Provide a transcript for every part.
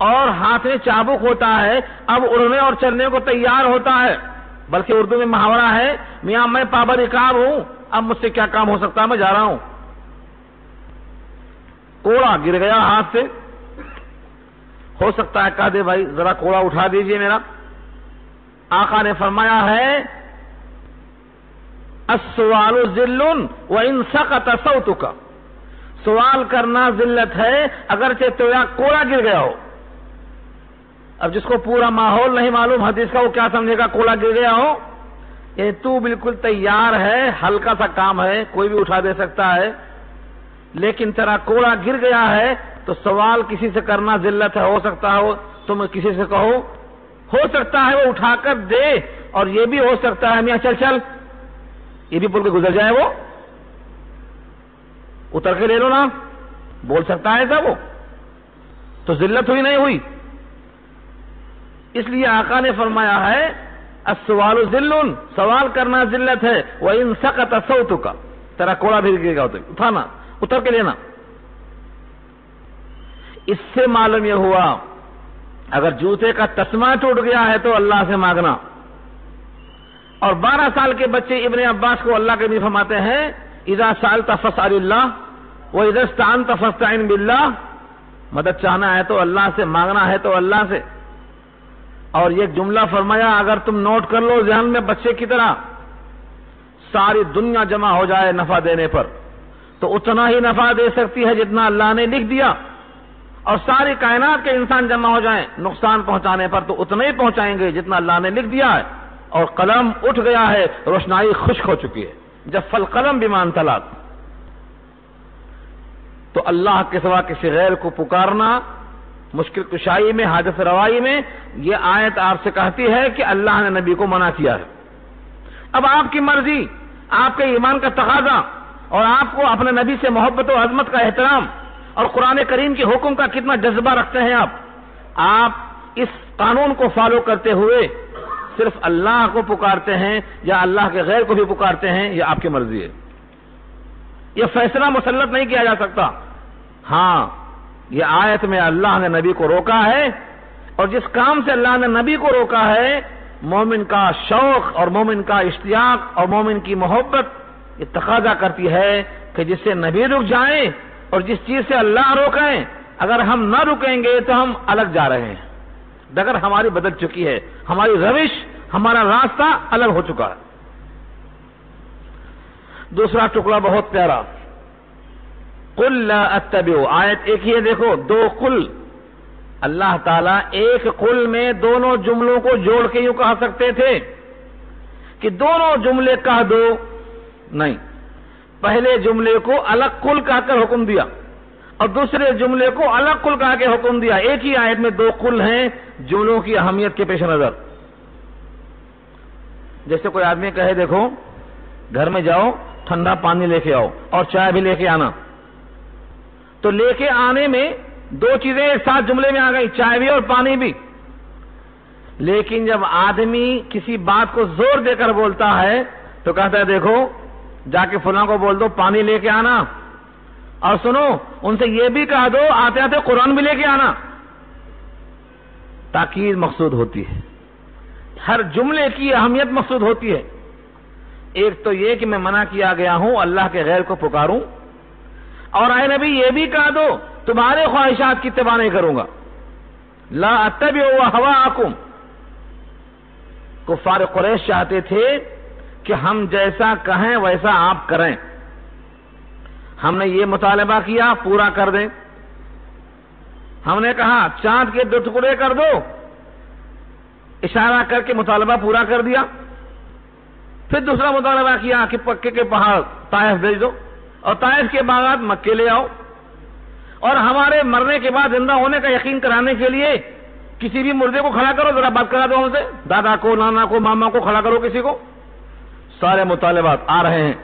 اور ہاتھ میں چابک ہوتا ہے، اب اڑنے اور چلنے کو تیار ہوتا ہے، بلکہ اردو میں محاورہ ہے، میاں میں پابند رکاب ہوں، اب مجھ سے کیا کام ہو سکتا ہے، میں جا رہا ہوں۔ کوڑا گر گیا ہاتھ سے، ہو سکتا ہے کہہ دے بھائی ذرا کوڑا اٹھا دیجئے میرا۔ آقا نے فرمایا ہے السوال ذل وان سقط صوتک، سوال کرنا ذلت ہے اگرچہ تیرا کوڑا گر گیا ہو۔ اب جس کو پورا ماحول نہیں معلوم حدیث کا، وہ کیا سمجھے گا کوڑا گر گیا ہو؟ یہ تو بالکل تیار ہے، ہلکا سا کام ہے، کوئی بھی اٹھا دے سکتا ہے، لیکن تیرا کوڑا گر گیا ہے تو سوال کسی سے کرنا ذلت ہے۔ ہو سکتا ہو تم کسی سے کہو، ہو سکتا ہے وہ اٹھا کر دے، اور یہ بھی ہو سکتا ہے میاں چل چل، یہ بھی بول کے گزر جائے، وہ اتر کے لے لو نا، بول سکتا ہے ایسا، وہ تو ذلت ہوئی نہیں ہوئی؟ اس لیے آقا نے فرمایا ہے السوال ذل، سوال کرنا ذلت ہے، وَإِن سَقَطَ صَوْتُكَ، تیرا کوڑا بھی گرے گا تو اٹھانا، اتر کے لینا۔ اس سے معلوم یہ ہوا اگر جوتے کا تسمہ ٹوٹ گیا ہے تو اللہ سے مانگنا۔ اور 12 سال کے بچے ابن عباس کو اللہ کے بھی فرماتے ہیں اذا سألت فاسأل اللہ واذا استعنت فاستعن باللہ، مدد چاہنا ہے تو اللہ سے، مانگنا ہے تو اللہ سے۔ اور یہ جملہ فرمایا اگر تم نوٹ کر لو ذہن میں بچے کی طرح، ساری دنیا جمع ہو جائے نفع دینے پر تو اتنا ہی نفع دے سکتی ہے جتنا اللہ نے لکھ دیا، اور ساری کائنات کے انسان جمع ہو جائیں نقصان پہنچانے پر تو اتنا ہی پہنچائیں گے جتنا اللہ نے لکھ دیا ہے۔ اور قلم اٹھ گیا ہے، روشنائی خشک ہو چکی ہے، جب فالقلم بما انطلق، تو اللہ کے سوا کسی غیر کو پکارنا مشکل کشائی میں، حاجت روائی میں، یہ آیت آپ سے کہتی ہے کہ اللہ نے نبی کو منع کیا ہے۔ اب آپ کی مرضی، آپ کے ایمان کا تقاضا، اور آپ کو اپنے نبی سے محبت و عظمت کا احترام اور قرآن کریم کے حکم کا کتنا جذبہ رکھتے ہیں آپ اس قانون کو فالو کرتے ہوئے صرف اللہ کو پکارتے ہیں یا اللہ کے غیر کو بھی پکارتے ہیں، یہ آپ کی مرضی ہے۔ یہ فیصلہ مسلط نہیں کیا جا سکتا۔ ہاں، یہ آیت میں اللہ نے نبی کو روکا ہے، اور جس کام سے اللہ نے نبی کو روکا ہے، مومن کا شوق اور مومن کا اشتیاق اور مومن کی محبت یہ تقاضا کرتی ہے کہ جس سے نبی رک جائیں اور جس چیز سے اللہ روکیں، اگر ہم نہ رکیں گے تو ہم الگ جا رہے ہیں، ڈگر ہماری بدل چکی ہے، ہماری روش، ہمارا راستہ الگ ہو چکا ہے۔ دوسرا ٹکڑا بہت پیارا، قل لا اتبع، آیت ایک ہی ہے، دیکھو دو قل، اللہ تعالیٰ ایک قل میں دونوں جملوں کو جوڑ کے یوں کہا سکتے تھے کہ دونوں جملے کہہ دو، نہیں، پہلے جملے کو الگ قل کہہ کر حکم دیا اور دوسرے جملے کو الگ قل کہہ کے حکم دیا۔ ایک ہی آیت میں دو قل ہیں جملوں کی اہمیت کے پیش نظر۔ جیسے کوئی آدمی کہے دیکھو گھر میں جاؤ ٹھنڈا پانی لے کے آؤ اور چائے بھی لے کے آنا، تو لے کے آنے میں دو چیزیں ایک ساتھ جملے میں آ گئی، چائے بھی اور پانی بھی۔ لیکن جب آدمی کسی بات کو زور دے کر بولتا ہے تو کہتا ہے دیکھو جا کے فلاں کو بول دو پانی لے کے آنا، اور سنو ان سے یہ بھی کہہ دو آتے آتے قرآن بھی لے کے آنا۔ تاکید مقصود ہوتی ہے، ہر جملے کی اہمیت مقصود ہوتی ہے۔ ایک تو یہ کہ میں منع کیا گیا ہوں اللہ کے غیر کو پکاروں، اور اے نبی یہ بھی کہہ دو تمہارے خواہشات کی اتباع نہیں کروں گا، لا اتبع ہواکم۔ کفار قریش چاہتے تھے کہ ہم جیسا کہیں ویسا آپ کریں، ہم نے یہ مطالبہ کیا پورا کر دیں، ہم نے کہا چاند کے 2 ٹکڑے کر دو، اشارہ کر کے مطالبہ پورا کر دیا۔ پھر دوسرا مطالبہ کیا کہ پکے کے پہاڑ طائف بھیج دو، اور طائف کے باغات مکے لے آؤ، اور ہمارے مرنے کے بعد زندہ ہونے کا یقین کرانے کے لیے کسی بھی مردے کو کھڑا کرو، ذرا بات کرا دو ہم سے، دادا کو، نانا کو، ماما کو کھڑا کرو کسی کو۔ سارے مطالبات آ رہے ہیں،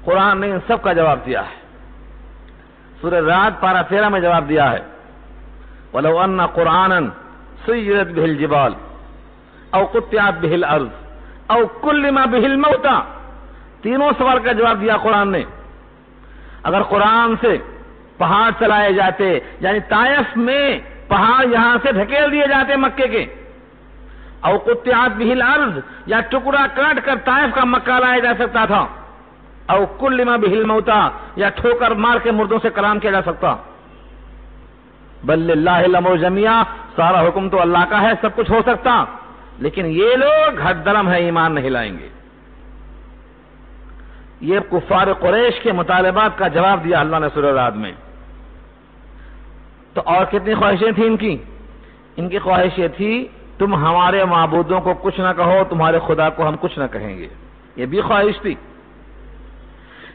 قرآن نے ان سب کا جواب دیا ہے۔ سورہ رعد پارہ 13 میں جواب دیا ہے وَلَوْ أَنَّ قُرْآنًا سُيِّرَتْ بِهِ الْجِبَالُ أَوْ قُطِّعَتْ بِهِ الْأَرْضُ أَوْ كُلِّمَ بِهِ الْمَوْتَى، تینوں سوال کا جواب دیا قرآن نے۔ اگر قرآن سے پہاڑ چلائے جاتے، یعنی طائف میں پہاڑ یہاں سے دھکیل دیے جاتے مکے کے، او قطعت به الارض، یا ٹکڑا کاٹ کر طائف کا مکہ لایا جا سکتا تھا، او کلم به الموتى، یا ٹھوکر مار کے مردوں سے کلام کیا جا سکتا۔ بل للہ الامر جميعا، سارا حکم تو اللہ کا ہے، سب کچھ ہو سکتا، لیکن یہ لوگ حد درم ہے، ایمان نہیں لائیں گے۔ یہ کفار قریش کے مطالبات کا جواب دیا اللہ نے سورہ رعد میں۔ تو اور کتنی خواہشیں تھیں ان کی؟ ان کی خواہش یہ تھی تم ہمارے معبودوں کو کچھ نہ کہو، تمہارے خدا کو ہم کچھ نہ کہیں گے، یہ بھی خواہش تھی۔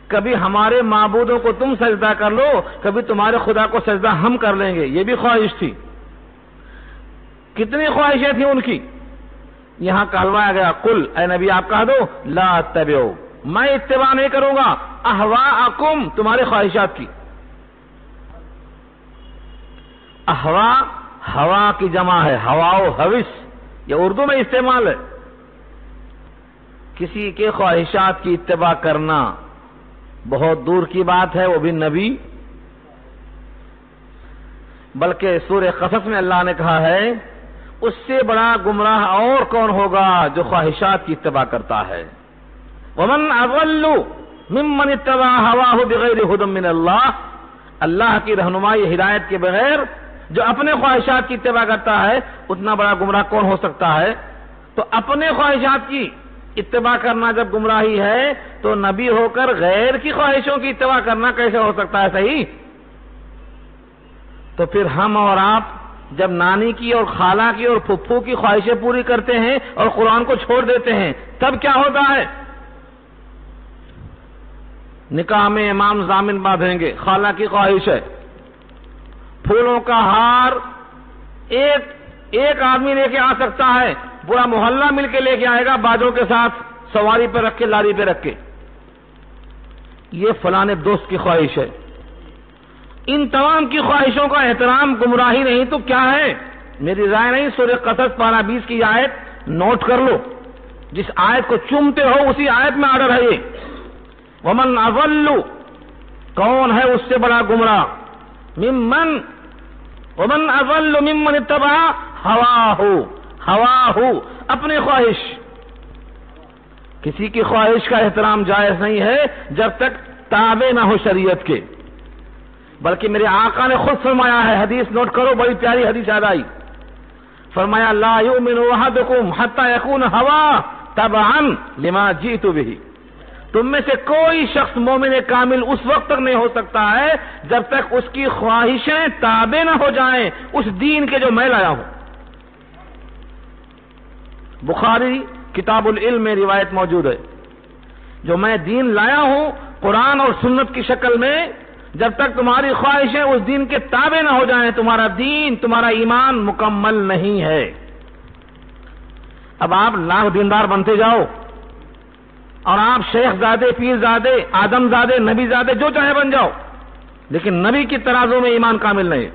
کبھی ہمارے معبودوں کو تم سجدہ کر لو، کبھی تمہارے خدا کو سجدہ ہم کر لیں گے، یہ بھی خواہش تھی۔ کتنی خواہشیں تھیں ان کی، یہاں کہلوایا گیا قل، اے نبی آپ کہہ دو لا اتبعوا، میں اتباع نہیں کروں گا اہواءکم، تمہاری خواہشات کی۔ اہوا ہوا کی جمع ہے، ہوا و ہوس، یہ اردو میں استعمال ہے۔ کسی کے خواہشات کی اتباع کرنا بہت دور کی بات ہے، وہ بھی نبی۔ بلکہ سورہ قصص میں اللہ نے کہا ہے اس سے بڑا گمراہ اور کون ہوگا جو خواہشات کی اتباع کرتا ہے۔ ومن اضل ممن اتبع هواه بغیر هدى من اللہ، اللہ کی رہنمائی ہدایت کے بغیر جو اپنے خواہشات کی اتباع کرتا ہے، اتنا بڑا گمراہ کون ہو سکتا ہے؟ تو اپنے خواہشات کی اتباع کرنا جب گمراہی ہے، تو نبی ہو کر غیر کی خواہشوں کی اتباع کرنا کیسے ہو سکتا ہے صحیح؟ تو پھر ہم اور آپ جب نانی کی اور خالہ کی اور پھپھو کی خواہشیں پوری کرتے ہیں اور قرآن کو چھوڑ دیتے ہیں، تب کیا ہوتا ہے؟ نکاح میں امام ضامن باندھیں گے، خالہ کی خواہش ہے، پھولوں کا ہار ایک آدمی لے کے آ سکتا ہے، پورا محلہ مل کے لے کے آئے گا باجوں کے ساتھ، سواری پہ رکھ کے، لاری پہ رکھ کے، یہ فلاں دوست کی خواہش ہے۔ ان تمام کی خواہشوں کا احترام گمراہی نہیں تو کیا ہے؟ میری رائے نہیں، سورہ قصص پارہ 20 کی آیت نوٹ کر لو، جس آیت کو چومتے ہو اسی آیت میں آڈر ہے یہ۔ ومن اضل، کون ہے اس سے بڑا گمراہ؟ ومن اضل ممن اتبع ہواہ، اپنی خواہش۔ کسی کی خواہش کا احترام جائز نہیں ہے جب تک تابع نہ ہو شریعت کے، بلکہ میرے آقا نے خود فرمایا ہے، حدیث نوٹ کرو، بڑی پیاری حدیث یاد آئی، فرمایا لا یؤمن احدکم حتی یکون ہوا تبعا لما جئت بہ، تم میں سے کوئی شخص مومن کامل اس وقت تک نہیں ہو سکتا ہے جب تک اس کی خواہشیں تابع نہ ہو جائیں اس دین کے جو میں لایا ہوں۔ بخاری کتاب العلم میں روایت موجود ہے، جو میں دین لایا ہوں قرآن اور سنت کی شکل میں، جب تک تمہاری خواہشیں اس دین کے تابع نہ ہو جائیں تمہارا دین، تمہارا ایمان مکمل نہیں ہے۔ اب آپ لاکھ دیندار بنتے جاؤ اور آپ شیخ زادے، پیر زادے، آدم زادے، نبی زادے، جو چاہے بن جاؤ، لیکن نبی کی ترازو میں ایمان کامل نہیں،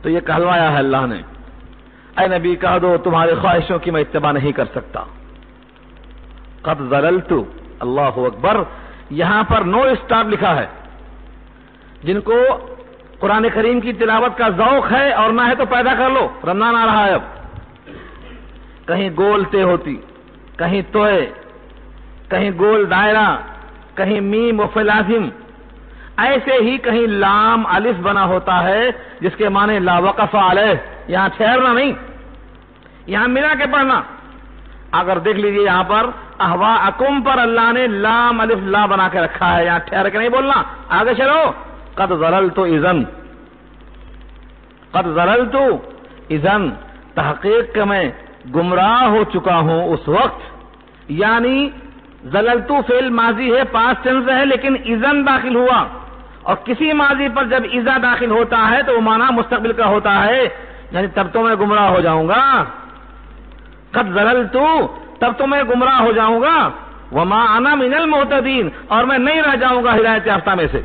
تو یہ کہلوایا ہے اللہ نے، اے نبی کہہ دو تمہاری خواہشوں کی میں اتباع نہیں کر سکتا۔ قد ضللت، اللہ اکبر، یہاں پر نو اسٹاپ لکھا ہے۔ جن کو قرآن کریم کی تلاوت کا ذوق ہے اور نہ ہے تو پیدا کر لو، رمضان آ رہا ہے، اب کہیں گول تے ہوتی، کہیں توئے، کہیں گول دائرہ، کہیں میم و فلازم، ایسے ہی کہیں لام الف بنا ہوتا ہے جس کے معنی لا وقف علیہ، یہاں ٹھہرنا نہیں، یہاں ملا کے پڑھنا۔ اگر دیکھ لیجئے یہاں پر اہواءکم پر اللہ نے لام الف لا بنا کے رکھا ہے، یہاں ٹھہر کے نہیں بولنا، آگے چلو۔ قد ضللت اذن، قد ضللت اذن، تحقیق کہ میں گمراہ ہو چکا ہوں اس وقت، یعنی ضللت فعل ماضی ہے، پاسٹ ٹینس ہے، لیکن اذن داخل ہوا، اور کسی ماضی پر جب اذا داخل ہوتا ہے تو وہ معنی مستقبل کا ہوتا ہے، یعنی تب تو میں گمراہ ہو جاؤں گا۔ قد ضللت، تب تو میں گمراہ ہو جاؤں گا، وما انا من المہتدین، اور میں نہیں رہ جاؤں گا ہدایت یافتہ میں سے۔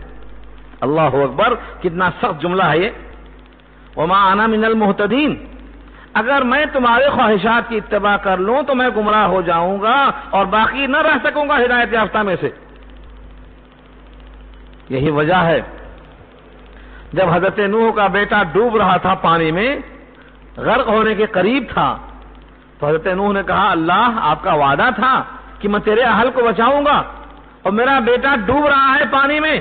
اللہ اکبر، کتنا سخت جملہ ہے یہ، وما انا من المہتدین، اگر میں تمہارے خواہشات کی اتباع کر لوں تو میں گمراہ ہو جاؤں گا اور باقی نہ رہ سکوں گا ہدایت یافتہ میں سے۔ یہی وجہ ہے جب حضرت نوح کا بیٹا ڈوب رہا تھا پانی میں، غرق ہونے کے قریب تھا، تو حضرت نوح نے کہا اللہ آپ کا وعدہ تھا کہ میں تیرے اہل کو بچاؤں گا اور میرا بیٹا ڈوب رہا ہے پانی میں،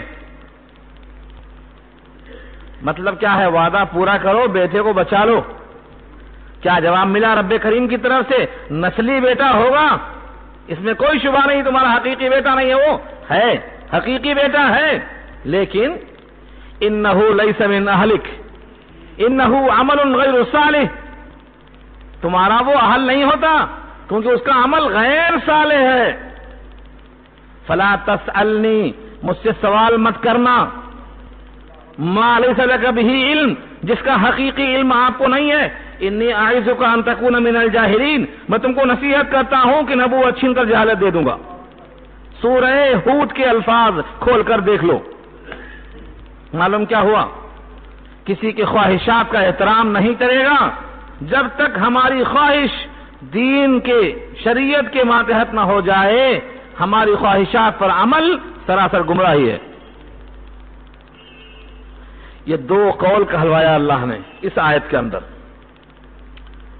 مطلب کیا ہے؟ وعدہ پورا کرو، بیٹے کو بچا لو۔ کیا جواب ملا رب کریم کی طرف سے؟ نسلی بیٹا ہوگا، اس میں کوئی شبہ نہیں، تمہارا حقیقی بیٹا نہیں ہے، وہ ہے حقیقی بیٹا ہے، لیکن انہ لیس من اہلک انہ عمل غیر صالح، تمہارا وہ اہل نہیں ہوتا کیونکہ اس کا عمل غیر صالح ہے۔ فلا تسألنی، مجھ سے سوال مت کرنا، ما لیس لک بہ علم، جس کا حقیقی علم آپ کو نہیں ہے۔ انی اعظک ان تکون من الجاہلین، میں تم کو نصیحت کرتا ہوں کہ نبوت چھین کر جہالت دے دوں گا۔ سورہ ہود کے الفاظ کھول کر دیکھ لو، معلوم کیا ہوا؟ کسی کی خواہشات کا احترام نہیں کرے گا جب تک ہماری خواہش دین کے شریعت کے ماتحت نہ ہو جائے، ہماری خواہشات پر عمل سراسر گمراہی ہے۔ یہ دو قول کہلوایا اللہ نے اس آیت کے اندر۔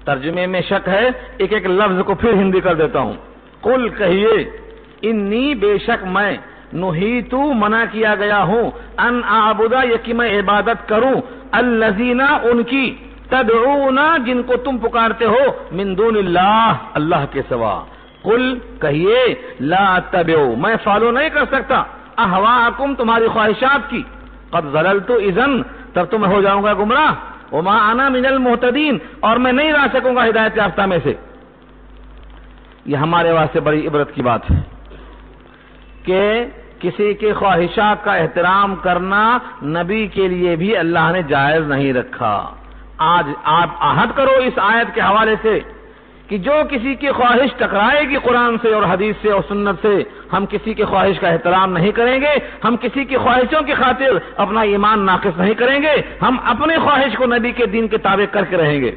ترجمے میں شک ہے، ایک ایک لفظ کو پھر ہندی کر دیتا ہوں۔ قل کہیے، انی بے شک میں، نہیتو منع کیا گیا ہوں، ان اعبدا یہ کہ میں عبادت کروں، الذین ان کی، تدعون جن کو تم پکارتے ہو، من دون اللہ اللہ کے سوا۔ قل کہیے، لا اتبعو میں فالو نہیں کر سکتا، اہواءکم تمہاری خواہشات کی، قد ضللت اذن تب تو میں ہو جاؤں گا گمراہ، وما انا من المہتدین اور میں نہیں رہ سکوں گا ہدایت یافتہ میں سے۔ یہ ہمارے واسطے بڑی عبرت کی بات ہے کہ کسی کے خواہشات کا احترام کرنا نبی کے لیے بھی اللہ نے جائز نہیں رکھا۔ آج آپ عہد کرو اس آیت کے حوالے سے کہ جو کسی کی خواہش ٹکرائے گی قرآن سے اور حدیث سے اور سنت سے، ہم کسی کی خواہش کا احترام نہیں کریں گے، ہم کسی کی خواہشوں کی خاطر اپنا ایمان ناقص نہیں کریں گے، ہم اپنی خواہش کو نبی کے دین کے تابع کر کے رہیں گے۔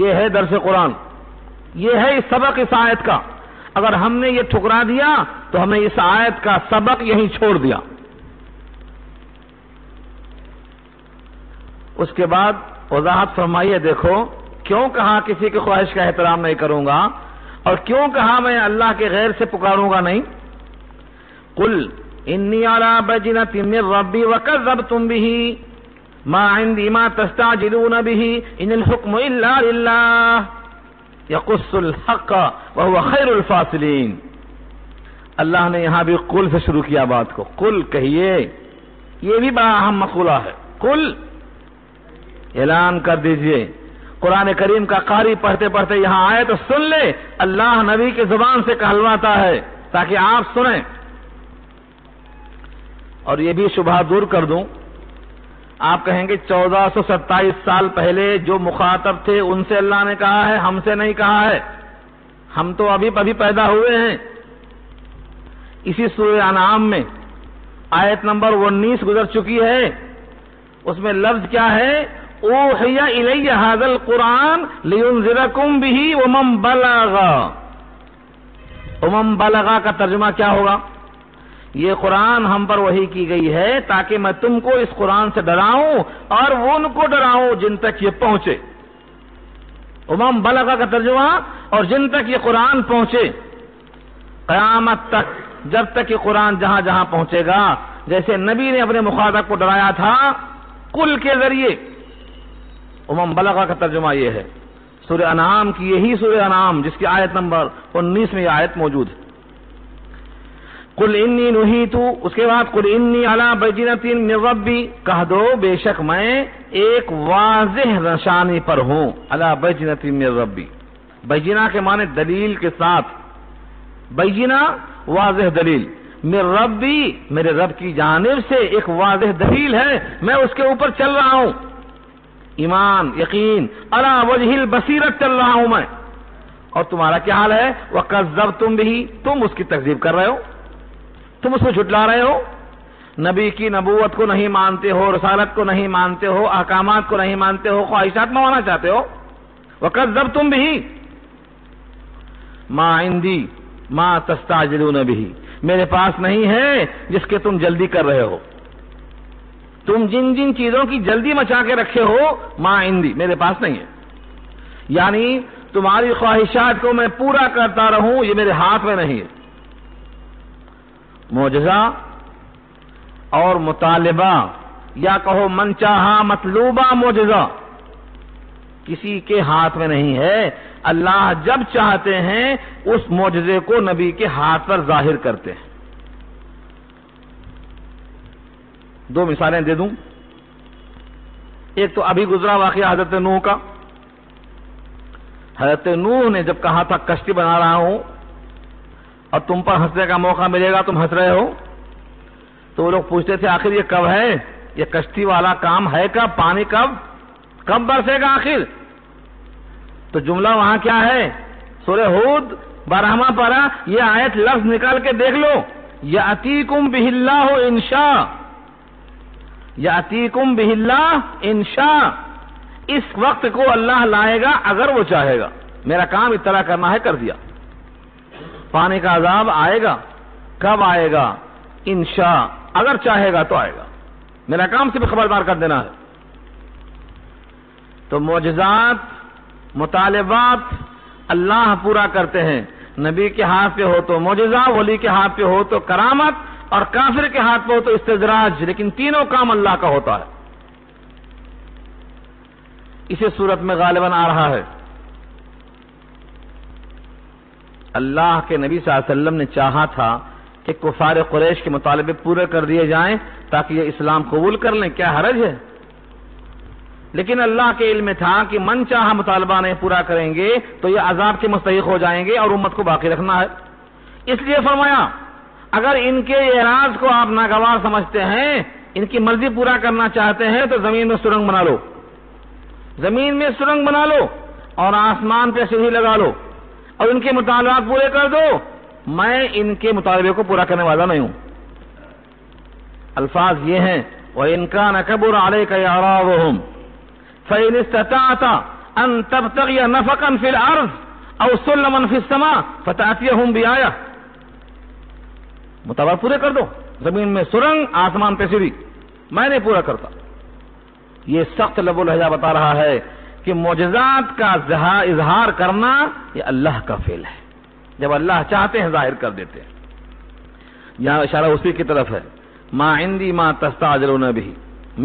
یہ ہے درس قرآن، یہ ہے اس سبق اس آیت کا۔ اگر ہم نے یہ ٹھکرا دیا تو ہمیں اس آیت کا سبق یہیں چھوڑ دیا۔ اس کے بعد وضاحت فرمائیے، دیکھو کیوں کہا کسی کی خواہش کا احترام نہیں کروں گا اور کیوں کہا میں اللہ کے غیر سے پکاروں گا نہیں۔ قل انی علی بینۃ من ربی وکذبتم بہ ما عندی ما تستعجلون بہ ان الحکم الا للہ یقص الحق وهو خیر الفاصلین۔ اللہ نے یہاں بھی قل سے شروع کیا بات کو۔ قل کہیے، یہ بھی بڑا اہم مقولہ ہے۔ قل اعلان کر دیجئے۔ قرآن کریم کا قاری پڑھتے پڑھتے یہاں آئے تو سن لے، اللہ نبی کی زبان سے کہلواتا ہے تاکہ آپ سنیں۔ اور یہ بھی شبہ دور کر دوں، آپ کہیں گے 1427 سال پہلے جو مخاطب تھے ان سے اللہ نے کہا ہے، ہم سے نہیں کہا ہے، ہم تو ابھی پیدا ہوئے ہیں۔ اسی سورہ انعام میں آیت نمبر 19 گزر چکی ہے، اس میں لفظ کیا ہے؟ اوحی الی ھذا القرآن لینذرکم بہ ومن بلغ۔ ومن بلغ کا ترجمہ کیا ہوگا؟ یہ قرآن ہم پر وحی کی گئی ہے تاکہ میں تم کو اس قرآن سے ڈراؤں اور ان کو ڈراؤں جن تک یہ پہنچے۔ ومن بلغ کا ترجمہ، اور جن تک یہ قرآن پہنچے، قیامت تک جب تک یہ قرآن جہاں جہاں پہنچے گا، جیسے نبی نے اپنے مخاطب کو ڈرایا تھا قل کے ذریعے۔ ومن بلغ کا ترجمہ یہ ہے، سورہ انعام کی، یہی سورہ انعام جس کی آیت نمبر 19 میں یہ آیت موجود ہے۔ قل انی نہیتو، اس کے بعد قل انی علی بینۃ من ربی، کہہ دو بے شک میں ایک واضح نشانی پر ہوں، علی بینۃ من ربی۔ بینہ کے معنی دلیل کے ساتھ، بینہ واضح دلیل، من ربی میرے رب کی جانب سے ایک واضح دلیل ہے، میں اس کے اوپر چل رہا ہوں، ایمان یقین علی وجہ البصیرت چل رہا ہوں میں۔ اور تمہارا کیا حال ہے؟ وکذبتم بہ، تم اس کی تکذیب کر رہے ہو، تم اس کو جھٹلا رہے ہو، نبی کی نبوت کو نہیں مانتے ہو، رسالت کو نہیں مانتے ہو، احکامات کو نہیں مانتے ہو، خواہشات ماننا چاہتے ہو۔ وکذبتم بہ ما عندی ما تستعجلون بہ، میرے پاس نہیں ہے جس کے تم جلدی کر رہے ہو. تم جن جن چیزوں کی جلدی مچا کے رکھے ہو ما عندی میرے پاس نہیں ہے. یعنی تمہاری خواہشات کو میں پورا کرتا رہوں یہ میرے ہاتھ میں نہیں ہے. معجزہ اور مطالبہ یا کہو من چاہا مطلوبہ معجزہ کسی کے ہاتھ میں نہیں ہے. اللہ جب چاہتے ہیں اس معجزے کو نبی کے ہاتھ پر ظاہر کرتے ہیں. دو مثالیں دے دوں. ایک تو ابھی گزرا واقعہ حضرت نوح کا. حضرت نوح نے جب کہا تھا کشتی بنا رہا ہوں اور تم پر ہنسنے کا موقع ملے گا تم ہنس رہے ہو, تو وہ لوگ پوچھتے تھے آخر یہ کب ہے, یہ کشتی والا کام ہے کب, پانی کب برسے گا آخر. تو جملہ وہاں کیا ہے, سورہ ہود 12واں پارہ, یہ آیت لفظ نکال کے دیکھ لو, یاتیکم بہ اللہ انشاء, یاتیکم بہ اللہ انشاء. اس وقت کو اللہ لائے گا اگر وہ چاہے گا. میرا کام اطلاع کرنا ہے, کر دیا. پانی کا عذاب آئے گا, کب آئے گا, انشاء, اگر چاہے گا تو آئے گا. میرا کام صرف خبردار کر دینا ہے. تو معجزات مطالبات اللہ پورا کرتے ہیں. نبی کے ہاتھ پہ ہو تو معجزہ, ولی کے ہاتھ پہ ہو تو کرامت, اور کافر کے ہاتھ پہ ہو تو استدراج. لیکن تینوں کام اللہ کا ہوتا ہے. اسی صورت میں غالباً آ رہا ہے اللہ کے نبی صلی اللہ علیہ وسلم نے چاہا تھا کہ کفار قریش کے مطالبے پورے کر دیے جائیں تاکہ یہ اسلام قبول کر لیں, کیا حرج ہے. لیکن اللہ کے علم میں تھا کہ من چاہا مطالبہ نہیں پورا کریں گے تو یہ عذاب کے مستحق ہو جائیں گے اور امت کو باقی رکھنا ہے. اس لیے فرمایا اگر ان کے اعراض کو آپ ناگوار سمجھتے ہیں, ان کی مرضی پورا کرنا چاہتے ہیں تو زمین میں سرنگ بنا لو, زمین میں سرنگ بنا لو اور آسمان پہ سیڑھی لگا لو اور ان کے مطالبات پورے کر دو. میں ان کے مطالبے کو پورا کرنے والا نہیں ہوں. الفاظ یہ ہیں وَإِنْ كَانَ كَبُرَ عَلَيْكَ إِعْرَاضُهُمْ فَإِنِ اسْتَطَعْتَ أَن تَبْتَغِيَ نَفَقًا فِي الْأَرْضِ أَوْ سُلَّمًا فِي السَّمَاءِ فَتَأْتِيَهُمْ بِآيَةٍ. مطالبات پورے کر دو, زمین میں سرنگ, آسمان پہ سیڑھی. میں نہیں پورا کرتا. یہ سخت لب و لہجہ بتا رہا ہے کہ معجزات کا اظہار کرنا یہ اللہ کا فعل ہے. جب اللہ چاہتے ہیں ظاہر کر دیتے ہیں. یہاں اشارہ اسی کی طرف ہے, ما عندی ما تستعجلون بہ,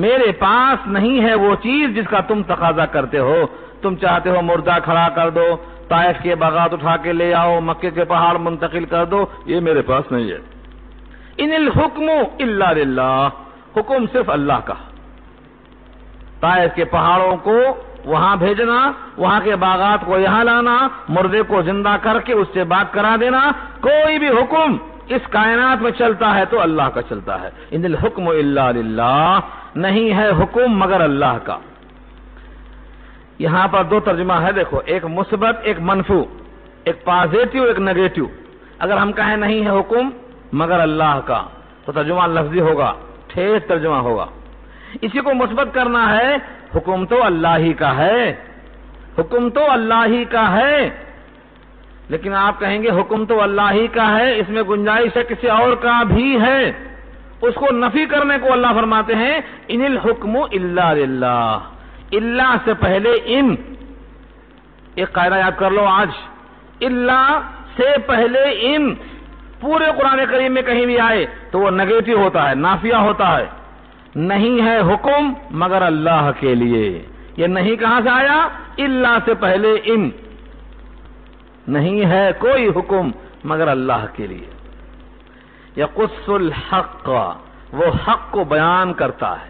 میرے پاس نہیں ہے وہ چیز جس کا تم تقاضا کرتے ہو. تم چاہتے ہو مردہ کھڑا کر دو, طائف کے باغات اٹھا کے لے آؤ, مکے کے پہاڑ منتقل کر دو, یہ میرے پاس نہیں ہے. ان الحکم الا للہ, حکم صرف اللہ کا. طائف کے پہاڑوں کو وہاں بھیجنا, وہاں کے باغات کو یہاں لانا, مردے کو زندہ کر کے اس سے بات کرا دینا, کوئی بھی حکم اس کائنات میں چلتا ہے تو اللہ کا چلتا ہے. ان الحکم الا للہ, نہیں ہے حکم مگر اللہ کا. یہاں پر دو ترجمہ ہے دیکھو, ایک مثبت ایک منفی, ایک پازیٹو ایک نیگیٹو. اگر ہم کہیں نہیں ہے حکم مگر اللہ کا تو ترجمہ لفظی ہوگا, ٹھیس ترجمہ ہوگا. اسی کو مثبت کرنا ہے, حکم تو اللہ ہی کا ہے, حکم تو اللہ ہی کا ہے. لیکن آپ کہیں گے حکم تو اللہ ہی کا ہے, اس میں گنجائش ہے کسی اور کا بھی ہے. اس کو نفی کرنے کو اللہ فرماتے ہیں ان الحکم الا للہ. اللہ سے پہلے ان, ایک قاعدہ یاد کر لو آج, اللہ سے پہلے ان پورے قرآن کریم میں کہیں بھی آئے تو وہ نیگیٹو ہوتا ہے, نافیہ ہوتا ہے. نہیں ہے حکم مگر اللہ کے لیے. یہ نہیں کہاں سے آیا, اللہ سے پہلے ان, نہیں ہے کوئی حکم مگر اللہ کے لیے. یقص الحق, وہ حق کو بیان کرتا ہے,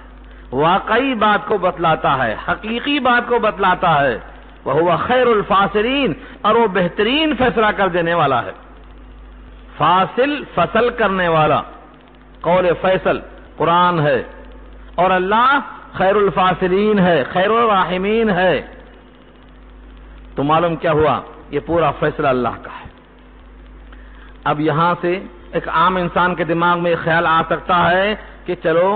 واقعی بات کو بتلاتا ہے, حقیقی بات کو بتلاتا ہے. وہو خیر الفاصلین, اور وہ بہترین فیصلہ کر دینے والا ہے. فاصل فصل کرنے والا, قول فیصل قرآن ہے, اور اللہ خیر الفاصلین ہے, خیر الراحمین ہے. تو معلوم کیا ہوا, یہ پورا فیصلہ اللہ کا ہے. اب یہاں سے ایک عام انسان کے دماغ میں خیال آ سکتا ہے کہ چلو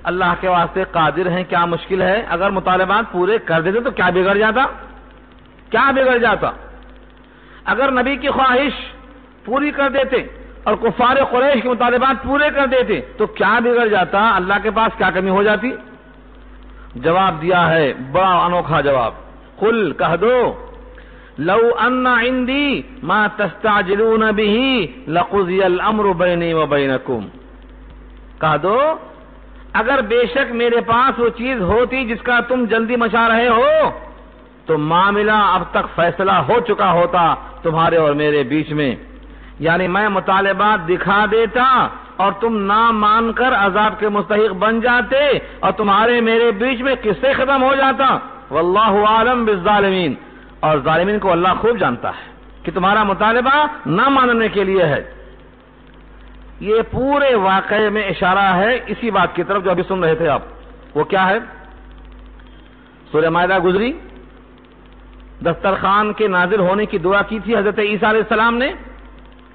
اللہ کے واسطے قادر ہیں, کیا مشکل ہے, اگر مطالبات پورے کر دیتے تو کیا بگڑ جاتا, کیا بگڑ جاتا. اگر نبی کی خواہش پوری کر دیتے اور کفار قریش کے مطالبات پورے کر دیتے تو کیا بگڑ جاتا؟ اللہ کے پاس کیا کمی ہو جاتی؟ جواب دیا ہے بڑا انوکھا جواب، قل کہہ دو لو ان عندي ما تستعجلون به لقضي الامر بيني وبينكم، کہہ دو اگر بے شک میرے پاس وہ چیز ہوتی جس کا تم جلدی مچا رہے ہو تو معاملہ اب تک فیصلہ ہو چکا ہوتا تمہارے اور میرے بیچ میں، یعنی میں مطالبات دکھا دیتا اور تم نہ مان کر عذاب کے مستحق بن جاتے اور تمہارے میرے بیچ میں قصے ختم ہو جاتا۔ واللہ عالم بالظالمین، اور ظالمین کو اللہ خوب جانتا ہے کہ تمہارا مطالبہ نہ ماننے کے لیے ہے۔ یہ پورے واقعے میں اشارہ ہے اسی بات کی طرف جو ابھی سن رہے تھے آپ، وہ کیا ہے؟ سورہ مائدہ گزری، دسترخوان کے نازل ہونے کی دعا کی تھی حضرت عیسیٰ علیہ السلام نے،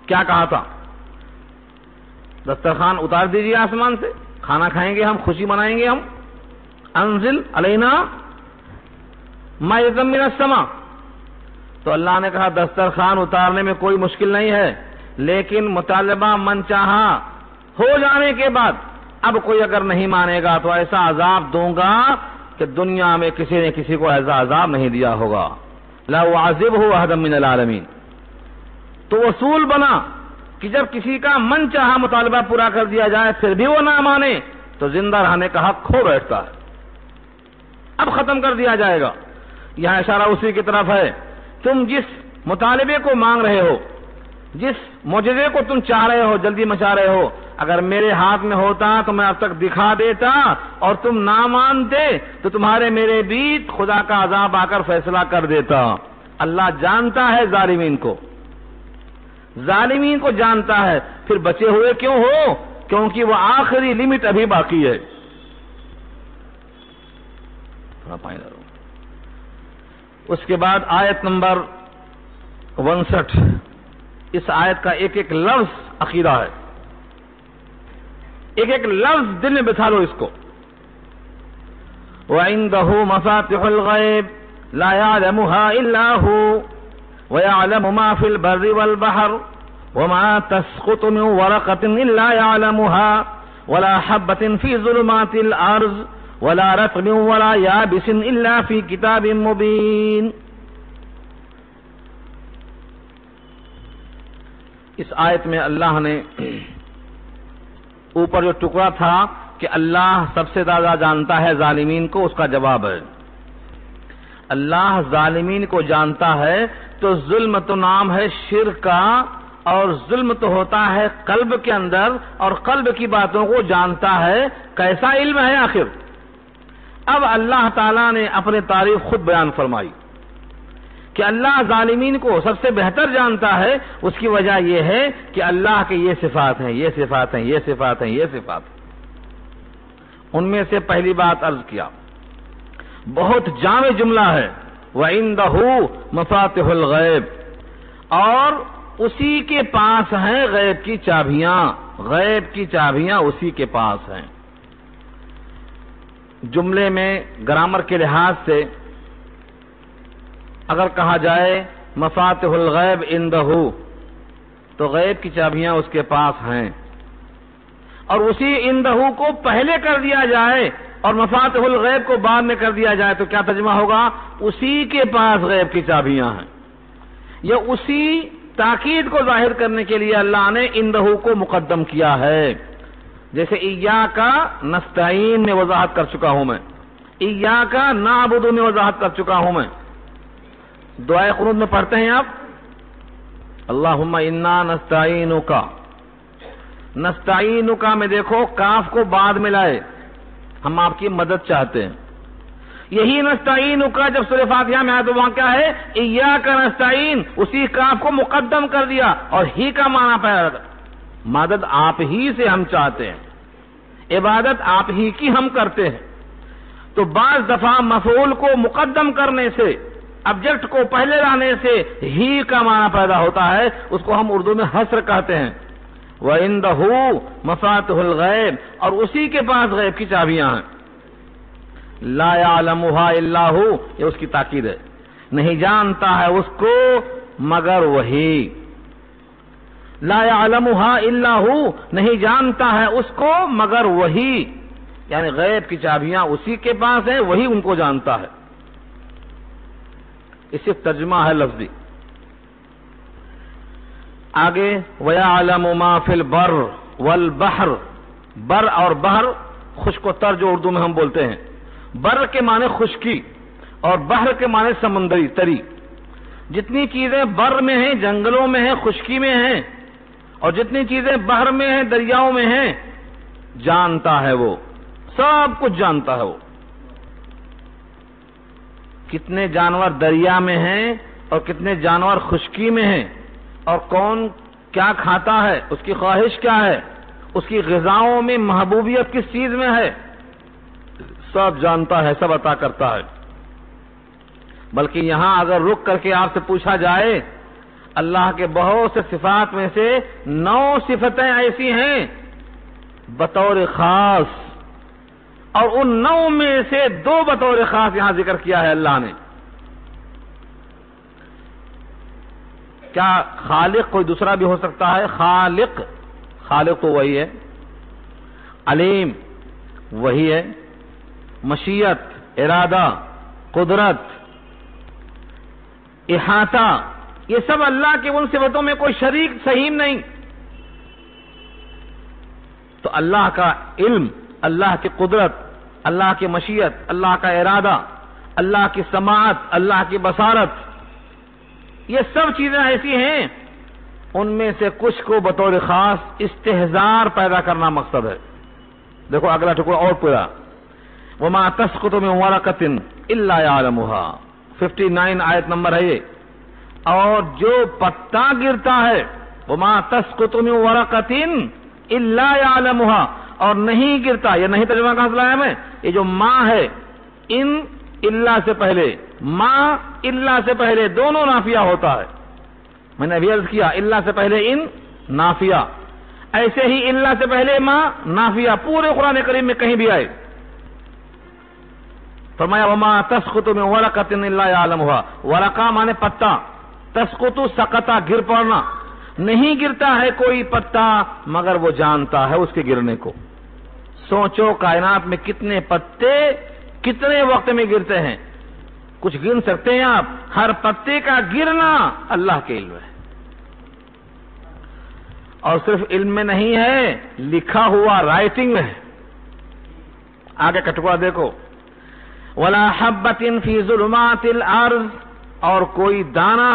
کیا کہا تھا؟ دسترخوان اتار دیجیے آسمان سے، کھانا کھائیں گے ہم، خوشی منائیں گے ہم، انزل علینا مائدۃ من السماء۔ تو اللہ نے کہا دسترخوان اتارنے میں کوئی مشکل نہیں ہے، لیکن مطالبہ من چاہا ہو جانے کے بعد اب کوئی اگر نہیں مانے گا تو ایسا عذاب دوں گا کہ دنیا میں کسی نے کسی کو ایسا عذاب نہیں دیا ہوگا، لا اعذبہ احدا من العالمین۔ تو اصول بنا کہ جب کسی کا من چاہا مطالبہ پورا کر دیا جائے پھر بھی وہ نہ مانے تو زندہ رہنے کا حق کھو بیٹھتا ہے، اب ختم کر دیا جائے گا۔ یہاں اشارہ اسی کی طرف ہے، تم جس مطالبے کو مانگ رہے ہو، جس معجزے کو تم چاہ رہے ہو، جلدی مچا رہے ہو، اگر میرے ہاتھ میں ہوتا تو میں اب تک دکھا دیتا اور تم نہ مانتے تو تمہارے میرے بیچ خدا کا عذاب آ کر فیصلہ کر دیتا۔ اللہ جانتا ہے ظالمین کو، ظالمین کو جانتا ہے، پھر بچے ہوئے کیوں ہو؟ کیونکہ وہ آخری لمٹ ابھی باقی ہے۔ اس کے بعد آیت نمبر 59، اس آیت کا ایک ایک لفظ عقیدہ ہے، ایک ایک لفظ دل میں بٹھا لو اس کو۔ وَعِندَهُ مَفَاتِحُ الْغَيْبِ لَا يَعْلَمُهَا إِلَّا هُوَ وَيَعْلَمُ مَا فِي الْبَرِّ وَالْبَحْرِ وَمَا تَسْقُطُ مِنْ وَرَقَةٍ إِلَّا يَعْلَمُهَا وَلَا حَبَّةٍ فِي ظُلُمَاتِ الْأَرْضِ وَلَا رَطْبٍ وَلَا يَابِسٍ إِلَّا فِي كِتَابٍ مُبِينٍ۔ اس آیت میں اللہ نے اوپر جو ٹکڑا تھا کہ اللہ سب سے زیادہ جانتا ہے ظالمین کو، اس کا جواب ہے اللہ ظالمین کو جانتا ہے تو ظلم تو نام ہے شرک کا، اور ظلم تو ہوتا ہے قلب کے اندر، اور قلب کی باتوں کو جانتا ہے۔ کیسا علم ہے آخر؟ اب اللہ تعالیٰ نے اپنے تعریف خود بیان فرمائی کہ اللہ ظالمین کو سب سے بہتر جانتا ہے۔ اس کی وجہ یہ ہے کہ اللہ کے یہ صفات ہیں، یہ صفات ہیں، یہ صفات ہیں، یہ صفات ہیں۔ ان میں سے پہلی بات عرض کیا، بہت جامع جملہ ہے، وَعِندَهُ مَفَاتِحُ الْغَيْبِ، اور اسی کے پاس ہیں غیب کی چابیاں، غیب کی چابیاں اسی کے پاس ہیں۔ جملے میں گرامر کے لحاظ سے اگر کہا جائے مفاتح الغیب عندہ تو غیب کی چابیاں اس کے پاس ہیں، اور اسی عندہ کو پہلے کر دیا جائے اور مفاتح الغیب کو بعد میں کر دیا جائے تو کیا ترجمہ ہوگا؟ اسی کے پاس غیب کی چابیاں ہیں۔ یہ اسی تاکید کو ظاہر کرنے کے لیے اللہ نے عندہ کو مقدم کیا ہے، جیسے ایاک نستعین میں وضاحت کر چکا ہوں میں، ایاک نعبد میں وضاحت کر چکا ہوں میں۔ دعائے قنوت میں پڑھتے ہیں آپ اللہم انا نستعینک، نستعینک میں دیکھو کاف کو بعد میں لائے، ہم آپ کی مدد چاہتے ہیں۔ یہی نستعینک جب سورہ فاتحہ میں آئے تو وہاں کیا ہے؟ ایاک نستعین، اسی کاف کو مقدم کر دیا اور ہی کا معنی پیدا کر، مدد آپ ہی سے ہم چاہتے ہیں، عبادت آپ ہی کی ہم کرتے ہیں۔ تو بعض دفعہ مفعول کو مقدم کرنے سے، آبجیکٹ کو پہلے لانے سے ہی کا معنی پیدا ہوتا ہے، اس کو ہم اردو میں حصر کہتے ہیں۔ وَعِندَهُ مَفَاتِحُ الْغَيْبِ، اور اسی کے پاس غیب کی چابیاں ہیں۔ لا يعلمها الا هو، یہ اس کی تاکید ہے، نہیں جانتا ہے اس کو مگر وہی۔ لا یعلمها الا ہو، نہیں جانتا ہے اس کو مگر وہی، یعنی غیب کی چابیاں اسی کے پاس ہیں، وہی ان کو جانتا ہے۔ اس سے ترجمہ ہے لفظی۔ آگے وَيَعْلَمُ مَا فِي الْبَرِّ وَالْبَحْرِ، بر اور بحر خشک و تر جو اردو میں ہم بولتے ہیں، بر کے معنی خشکی اور بحر کے معنی سمندری تری۔ جتنی چیزیں بر میں ہیں، جنگلوں میں ہیں، خشکی میں ہیں، اور جتنی چیزیں بحر میں ہیں، دریاؤں میں ہیں، جانتا ہے وہ، سب کچھ جانتا ہے وہ۔ کتنے جانور دریا میں ہیں اور کتنے جانور خشکی میں ہیں، اور کون کیا کھاتا ہے، اس کی خواہش کیا ہے، اس کی غذاؤں میں محبوبیت کس چیز میں ہے، سب جانتا ہے، سب عطا کرتا ہے۔ بلکہ یہاں اگر رک کر کے آپ سے پوچھا جائے، اللہ کے بہت سے صفات میں سے 9 صفتیں ایسی ہیں بطور خاص، اور ان 9 میں سے 2 بطور خاص یہاں ذکر کیا ہے اللہ نے۔ کیا خالق کوئی دوسرا بھی ہو سکتا ہے؟ خالق تو وہی ہے، علیم وہی ہے، مشیت، ارادہ، قدرت، احاطہ، یہ سب اللہ کے ان صفتوں میں کوئی شریک سہیم نہیں۔ تو اللہ کا علم، اللہ کی قدرت، اللہ کی مشیت، اللہ کا ارادہ، اللہ کی سماعت، اللہ کی بصارت، یہ سب چیزیں ایسی ہیں، ان میں سے کچھ کو بطور خاص استحضار پیدا کرنا مقصد ہے۔ دیکھو اگلا ٹکڑا اور پورا، وَمَا تَسْقُطُ مِنْ وَرَقَةٍ إِلَّا يَعْلَمُهَا، 59 آیت نمبر ہے یہ۔ اور جو پتا گرتا ہے، وَمَا تَسْقُطُ مِنْ وَرَقَةٍ إِلَّا يَعْلَمُهَا، اور نہیں گرتا، یہ نہیں ترجمہ کہاں سے لایا میں، یہ جو ما ہے، ان اللہ سے پہلے، ما اللہ سے پہلے دونوں نافیہ ہوتا ہے۔ میں نے ابھی عرض کیا اللہ سے پہلے ان نافیہ، ایسے ہی اللہ سے پہلے ما نافیہ، پورے قرآن کریم میں کہیں بھی آئے۔ فرمایا وما تسقط من ورقۃ الا یعلمها، ورقہ مانے پتا، تسقط سقطا گر پڑنا، نہیں گرتا ہے کوئی پتا مگر وہ جانتا ہے اس کے گرنے کو۔ سوچو کائنات میں کتنے پتے کتنے وقت میں گرتے ہیں، کچھ گن سکتے ہیں آپ؟ ہر پتے کا گرنا اللہ کے علم ہے، اور صرف علم میں نہیں ہے، لکھا ہوا رائٹنگ میں ہے۔ آگے کا ٹکڑا دیکھو، وَلَا حَبَّةٍ فِي ظُلُمَاتِ الْأَرْضِ، اور کوئی دانہ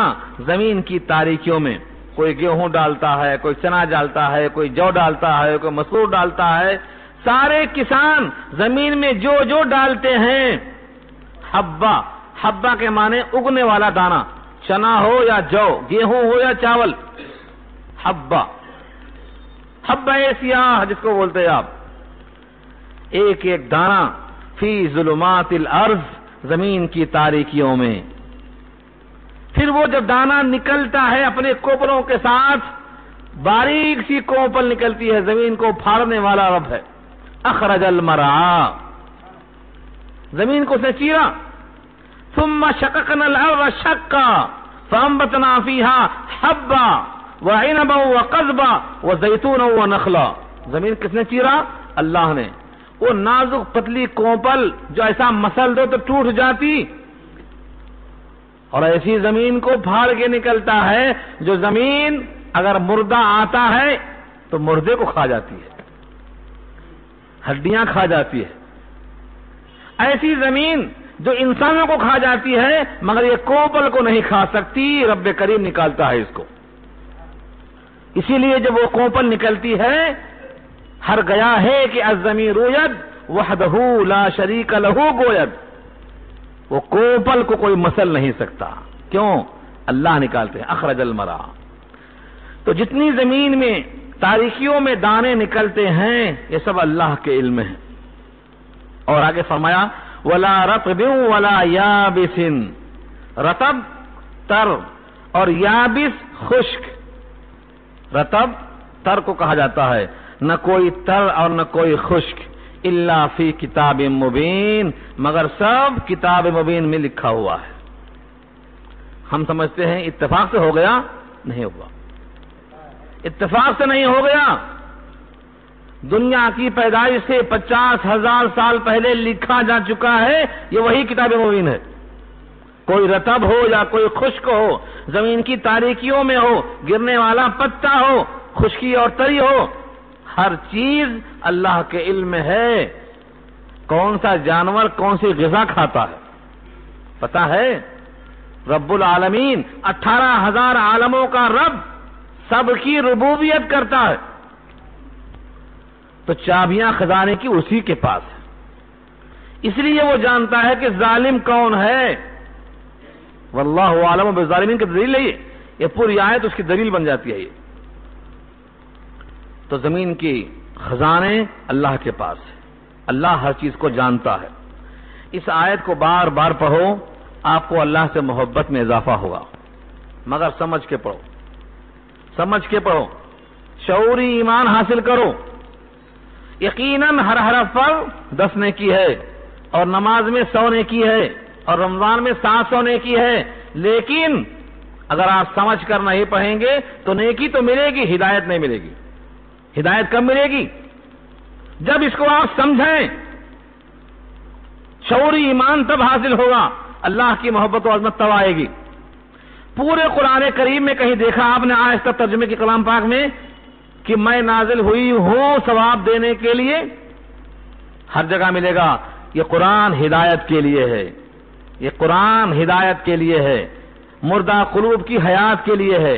زمین کی تاریکیوں میں، کوئی گیہوں ڈالتا ہے، کوئی چنا ڈالتا ہے، کوئی جو ڈالتا ہے، کوئی مسور ڈالتا ہے، سارے کسان زمین میں جو جو ڈالتے ہیں، حبہ کے معنی اگنے والا دانہ، چنا ہو یا جو، گیہوں ہو یا چاول، حبہ سیاہ جس کو بولتے ہیں آپ، ایک ایک دانہ، فی ظلمات الارض، زمین کی تاریکیوں میں۔ پھر وہ جب دانہ نکلتا ہے اپنے کوپلوں کے ساتھ، باریک سی کوپل نکلتی ہے، زمین کو پھاڑنے والا رب ہے۔ اخرج المرعى، زمین کو اس نے چیرا، ثم شققنا الارض شقا فانبتنا فيها حبا وعنبا وقضبا وزيتونا ونخلا۔ زمین کس نے چیرا؟ اللہ نے۔ وہ نازک پتلی کوپل جو ایسا مسل دو تو ٹوٹ جاتی، اور ایسی زمین کو پھاڑ کے نکلتا ہے جو زمین اگر مردہ آتا ہے تو مردے کو کھا جاتی ہے، ہڈیاں کھا جاتی ہے۔ ایسی زمین جو انسانوں کو کھا جاتی ہے مگر یہ کوپل کو نہیں کھا سکتی، رب کریم نکالتا ہے اس کو۔ اسی لیے جب وہ کوپل نکلتی ہے، ہر گیا ہے کہ الزمین روید وحدہ لا شریک لہ گوید، وہ کوپل کو کوئی مسل نہیں سکتا، کیوں؟ اللہ نکالتے ہیں۔ اخرج المرعى، تو جتنی زمین میں تاریکیوں میں دانے نکلتے ہیں یہ سب اللہ کے علم ہے۔ اور آگے فرمایا ولا رطب ولا یابس، رطب تر اور یابس خشک، رطب تر کو کہا جاتا ہے، نہ کوئی تر اور نہ کوئی خشک، الا فی کتاب مبین، مگر سب کتاب مبین میں لکھا ہوا ہے۔ ہم سمجھتے ہیں اتفاق سے ہو گیا، نہیں ہوا۔ اتفاق سے نہیں ہو گیا، دنیا کی پیدائش سے 50,000 سال پہلے لکھا جا چکا ہے، یہ وہی کتاب مبین ہے۔ کوئی رطب ہو یا کوئی خشک ہو، زمین کی تاریکیوں میں ہو، گرنے والا پتا ہو، خشکی اور تری ہو، ہر چیز اللہ کے علم میں ہے۔ کون سا جانور کون سی غذا کھاتا ہے پتا ہے؟ رب العالمین 18,000 عالموں کا رب سب کی ربوبیت کرتا ہے، تو چابیاں خزانے کی اسی کے پاس ہے، اس لیے وہ جانتا ہے کہ ظالم کون ہے۔ واللہ عالم بالظالمین کی دلیل ہے یہ پوری آیت اس کی دلیل بن جاتی ہے۔ یہ تو زمین کی خزانے اللہ کے پاس ہے، اللہ ہر چیز کو جانتا ہے۔ اس آیت کو بار بار پڑھو، آپ کو اللہ سے محبت میں اضافہ ہوگا، مگر سمجھ کے پڑھو، سمجھ کے پڑھو، شعوری ایمان حاصل کرو۔ یقیناً ہر حرف پر 10 نیکی ہے، اور نماز میں 100 نیکی ہے، اور رمضان میں 700 نیکی ہے، لیکن اگر آپ سمجھ کر نہیں پڑھیں گے تو نیکی تو ملے گی، ہدایت نہیں ملے گی۔ ہدایت کب ملے گی؟ جب اس کو آپ سمجھیں، شعوری ایمان تب حاصل ہوگا، اللہ کی محبت و عظمت تب آئے گی۔ پورے قرآن کریم میں کہیں دیکھا آپ نے آج تک ترجمے کے کلام پاک میں کہ میں نازل ہوئی ہوں ثواب دینے کے لیے؟ ہر جگہ ملے گا یہ قرآن ہدایت کے لیے ہے، یہ قرآن ہدایت کے لیے ہے، مردہ قلوب کی حیات کے لیے ہے،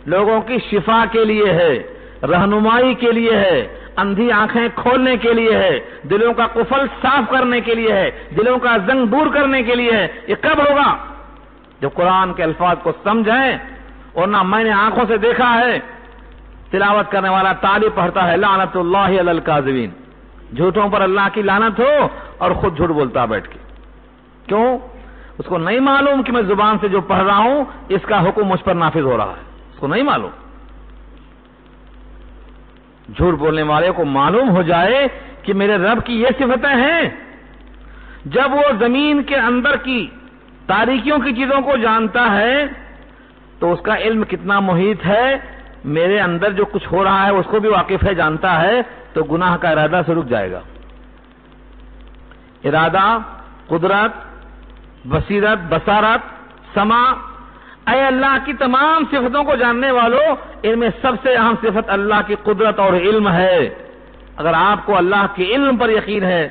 لوگوں کی شفا کے لیے ہے، رہنمائی کے لیے ہے، اندھی آنکھیں کھولنے کے لیے ہے، دلوں کا قفل صاف کرنے کے لیے ہے، دلوں کا زنگ دور کرنے کے لیے ہے۔ یہ کب ہوگا؟ جب قرآن کے الفاظ کو سمجھیں، اور نہ میں نے آنکھوں سے دیکھا ہے، تلاوت کرنے والا تعریف پڑھتا ہے لعنت اللہ علی الکاذبین، جھوٹوں پر اللہ کی لعنت ہو، اور خود جھوٹ بولتا بیٹھ کے۔ کیوں؟ اس کو نہیں معلوم کہ میں زبان سے جو پڑھ رہا ہوں اس کا حکم مجھ پر نافذ ہو رہا ہے، اس کو نہیں معلوم۔ جھوٹ بولنے والے کو معلوم ہو جائے کہ میرے رب کی یہ صفتیں ہیں، جب وہ زمین کے اندر کی تاریکیوں کی چیزوں کو جانتا ہے تو اس کا علم کتنا محیط ہے، میرے اندر جو کچھ ہو رہا ہے اس کو بھی واقف ہے، جانتا ہے، تو گناہ کا ارادہ سے رک جائے گا۔ ارادہ، قدرت، بصیرت، بصارت، سمع، اے اللہ کی تمام صفتوں کو جاننے والوں، ان میں سب سے اہم صفت اللہ کی قدرت اور علم ہے۔ اگر آپ کو اللہ کے علم پر یقین ہے،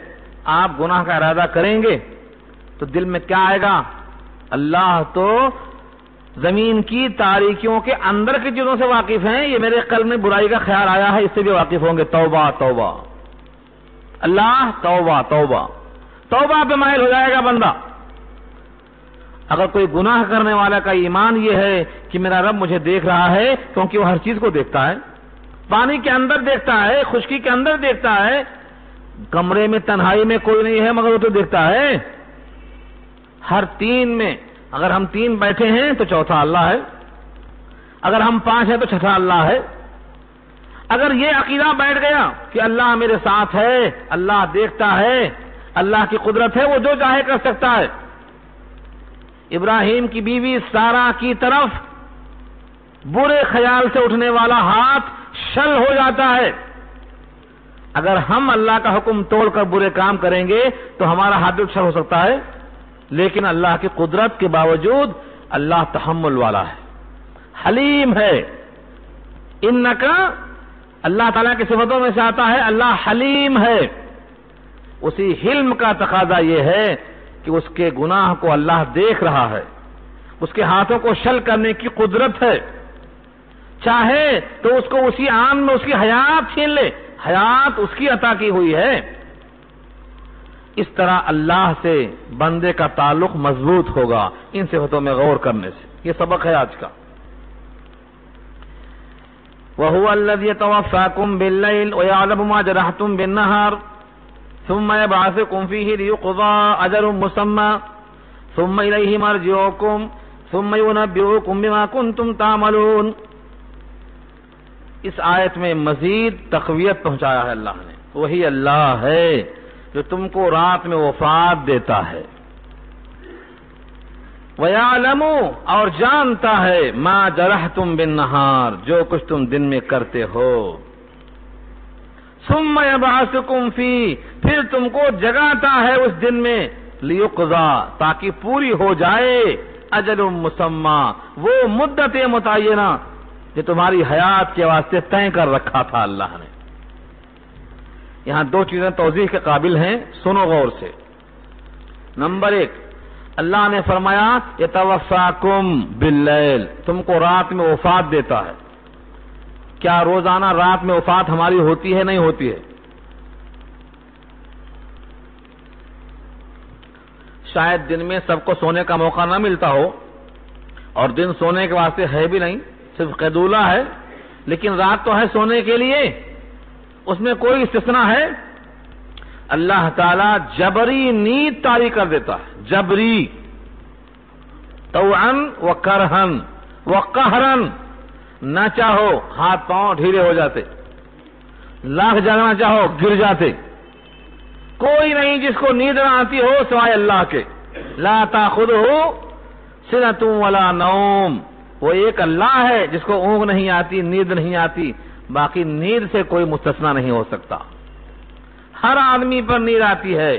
آپ گناہ کا ارادہ کریں گے تو دل میں کیا آئے گا؟ اللہ تو زمین کی تاریکیوں کے اندر کی چیزوں سے واقف ہیں، یہ میرے قلب میں برائی کا خیال آیا ہے، اس سے بھی واقف ہوں گے۔ توبہ توبہ، اللہ توبہ توبہ، توبہ پہ مائل ہو جائے گا بندہ۔ اگر کوئی گناہ کرنے والا کا ایمان یہ ہے کہ میرا رب مجھے دیکھ رہا ہے، کیونکہ وہ ہر چیز کو دیکھتا ہے، پانی کے اندر دیکھتا ہے، خشکی کے اندر دیکھتا ہے، کمرے میں تنہائی میں کوئی نہیں ہے مگر وہ تو دیکھتا ہے، ہر 3 میں اگر ہم 3 بیٹھے ہیں تو چوتھا اللہ ہے، اگر ہم 5 ہیں تو چھٹا اللہ ہے۔ اگر یہ عقیدہ بیٹھ گیا کہ اللہ میرے ساتھ ہے، اللہ دیکھتا ہے، اللہ کی قدرت ہے، وہ جو چاہے کر سکتا ہے۔ ابراہیم کی بیوی سارا کی طرف برے خیال سے اٹھنے والا ہاتھ شل ہو جاتا ہے۔ اگر ہم اللہ کا حکم توڑ کر برے کام کریں گے تو ہمارا ہاتھ بھی شل ہو سکتا ہے، لیکن اللہ کی قدرت کے باوجود اللہ تحمل والا ہے، حلیم ہے۔ انکا اللہ تعالیٰ کی صفتوں میں سے آتا ہے اللہ حلیم ہے۔ اسی حلم کا تقاضا یہ ہے کہ اس کے گناہ کو اللہ دیکھ رہا ہے، اس کے ہاتھوں کو شل کرنے کی قدرت ہے، چاہے تو اس کو اسی آن میں اس کی حیات چھین لے، حیات اس کی عطا کی ہوئی ہے۔ اس طرح اللہ سے بندے کا تعلق مضبوط ہوگا ان صفتوں میں غور کرنے سے۔ یہ سبق ہے آج کا۔ وَهُوَ الَّذِي يَتَوَفَّاكُم بِاللَّيْلِ وَيَعْلَمُ مَا جَرَحْتُم بِالنَّهَارِ ثُمَّ يَبْعَثُكُم فِيهِ لِيُقْضَىٰ أَجَلٌ مُّسَمًّى ثُمَّ إِلَيْهِ مَرْجِعُكُمْ ثُمَّ يُنَبِّئُكُم بِمَا كُنتُمْ تَعْمَلُونَ۔ اس آیت میں مزید تقویت پہنچایا ہے اللہ نے۔ وہی اللہ ہے جو تم کو رات میں وفات دیتا ہے، وَيَعْلَمُ اور جانتا ہے مَا جَرَحْتُمْ بِالنَّهَارِ جو کچھ تم دن میں کرتے ہو. ثُمَّ يَبْعَثُكُمْ فِيهِ پھر تم کو جگاتا ہے اس دن میں لِيُقْضَى تاکہ پوری ہو جائے اجل مسمى وہ مدت متعینہ جو تمہاری حیات کے واسطے طے کر رکھا تھا اللہ نے. یہاں دو چیزیں توضیح کے قابل ہیں، سنو غور سے. نمبر ایک، اللہ نے فرمایا یتوفاکم باللیل تم کو رات میں وفات دیتا ہے. کیا روزانہ رات میں وفات ہماری ہوتی ہے؟ نہیں ہوتی ہے. شاید دن میں سب کو سونے کا موقع نہ ملتا ہو اور دن سونے کے واسطے ہے بھی نہیں، صرف قیدولہ ہے، لیکن رات تو ہے سونے کے لیے. اس میں کوئی استثناء ہے؟ اللہ تعالیٰ جبری نیند طاری کر دیتا ہے، جبری، طوعاً و کرہن و قہرن. نہ چاہو ہاتھ پاؤں ڈھیلے ہو جاتے، لاکھ جاگنا چاہو گر جاتے. کوئی نہیں جس کو نیند نہ آتی ہو سوائے اللہ کے. لا تاخذہ سنۃ ولا نوم وہ ایک اللہ ہے جس کو اونگ نہیں آتی، نیند نہیں آتی. باقی نیند سے کوئی مستثنا نہیں ہو سکتا. ہر آدمی پر نیند آتی ہے.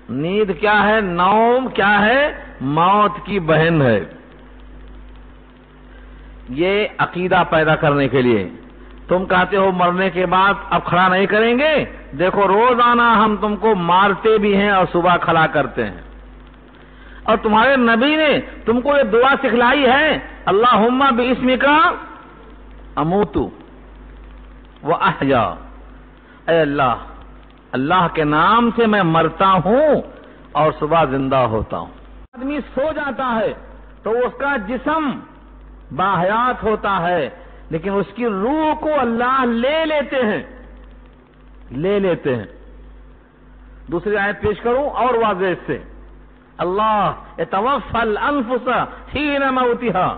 نیند کیا ہے؟ نوم کیا ہے؟ موت کی بہن ہے. یہ عقیدہ پیدا کرنے کے لیے تم کہتے ہو مرنے کے بعد اب کھڑا نہیں کریں گے. دیکھو روزانہ ہم تم کو مارتے بھی ہیں اور صبح کھڑا کرتے ہیں. اور تمہارے نبی نے تم کو یہ دعا سکھلائی ہے، اللہم باسمک اموت واحیا. اے اللہ، اللہ کے نام سے میں مرتا ہوں اور صبح زندہ ہوتا ہوں. آدمی سو جاتا ہے تو اس کا جسم باحیات ہوتا ہے، لیکن اس کی روح کو اللہ لے لیتے ہیں، لے لیتے ہیں. دوسری آیت پیش کروں اور واضح سے، اللہ یتوفی الانفس حین موتها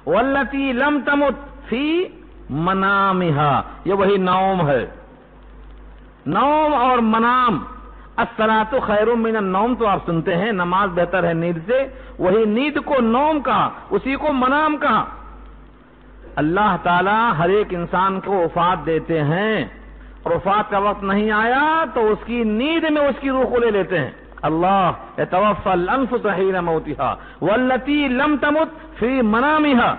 والتي لم تمت فی منامها. یہ وہی نوم ہے. نوم اور منام، الصلاۃ خیر من النوم تو آپ سنتے ہیں، نماز بہتر ہے نیند سے. وہی نیند کو نوم کہا، اسی کو منام کہا. اللہ تعالیٰ ہر ایک انسان کو وفات دیتے ہیں اور وفات کا وقت نہیں آیا تو اس کی نیند میں اس کی روح کو لے لیتے ہیں. اللہ یتوفی الانفس حین موتها والتي لم تمت فی منامها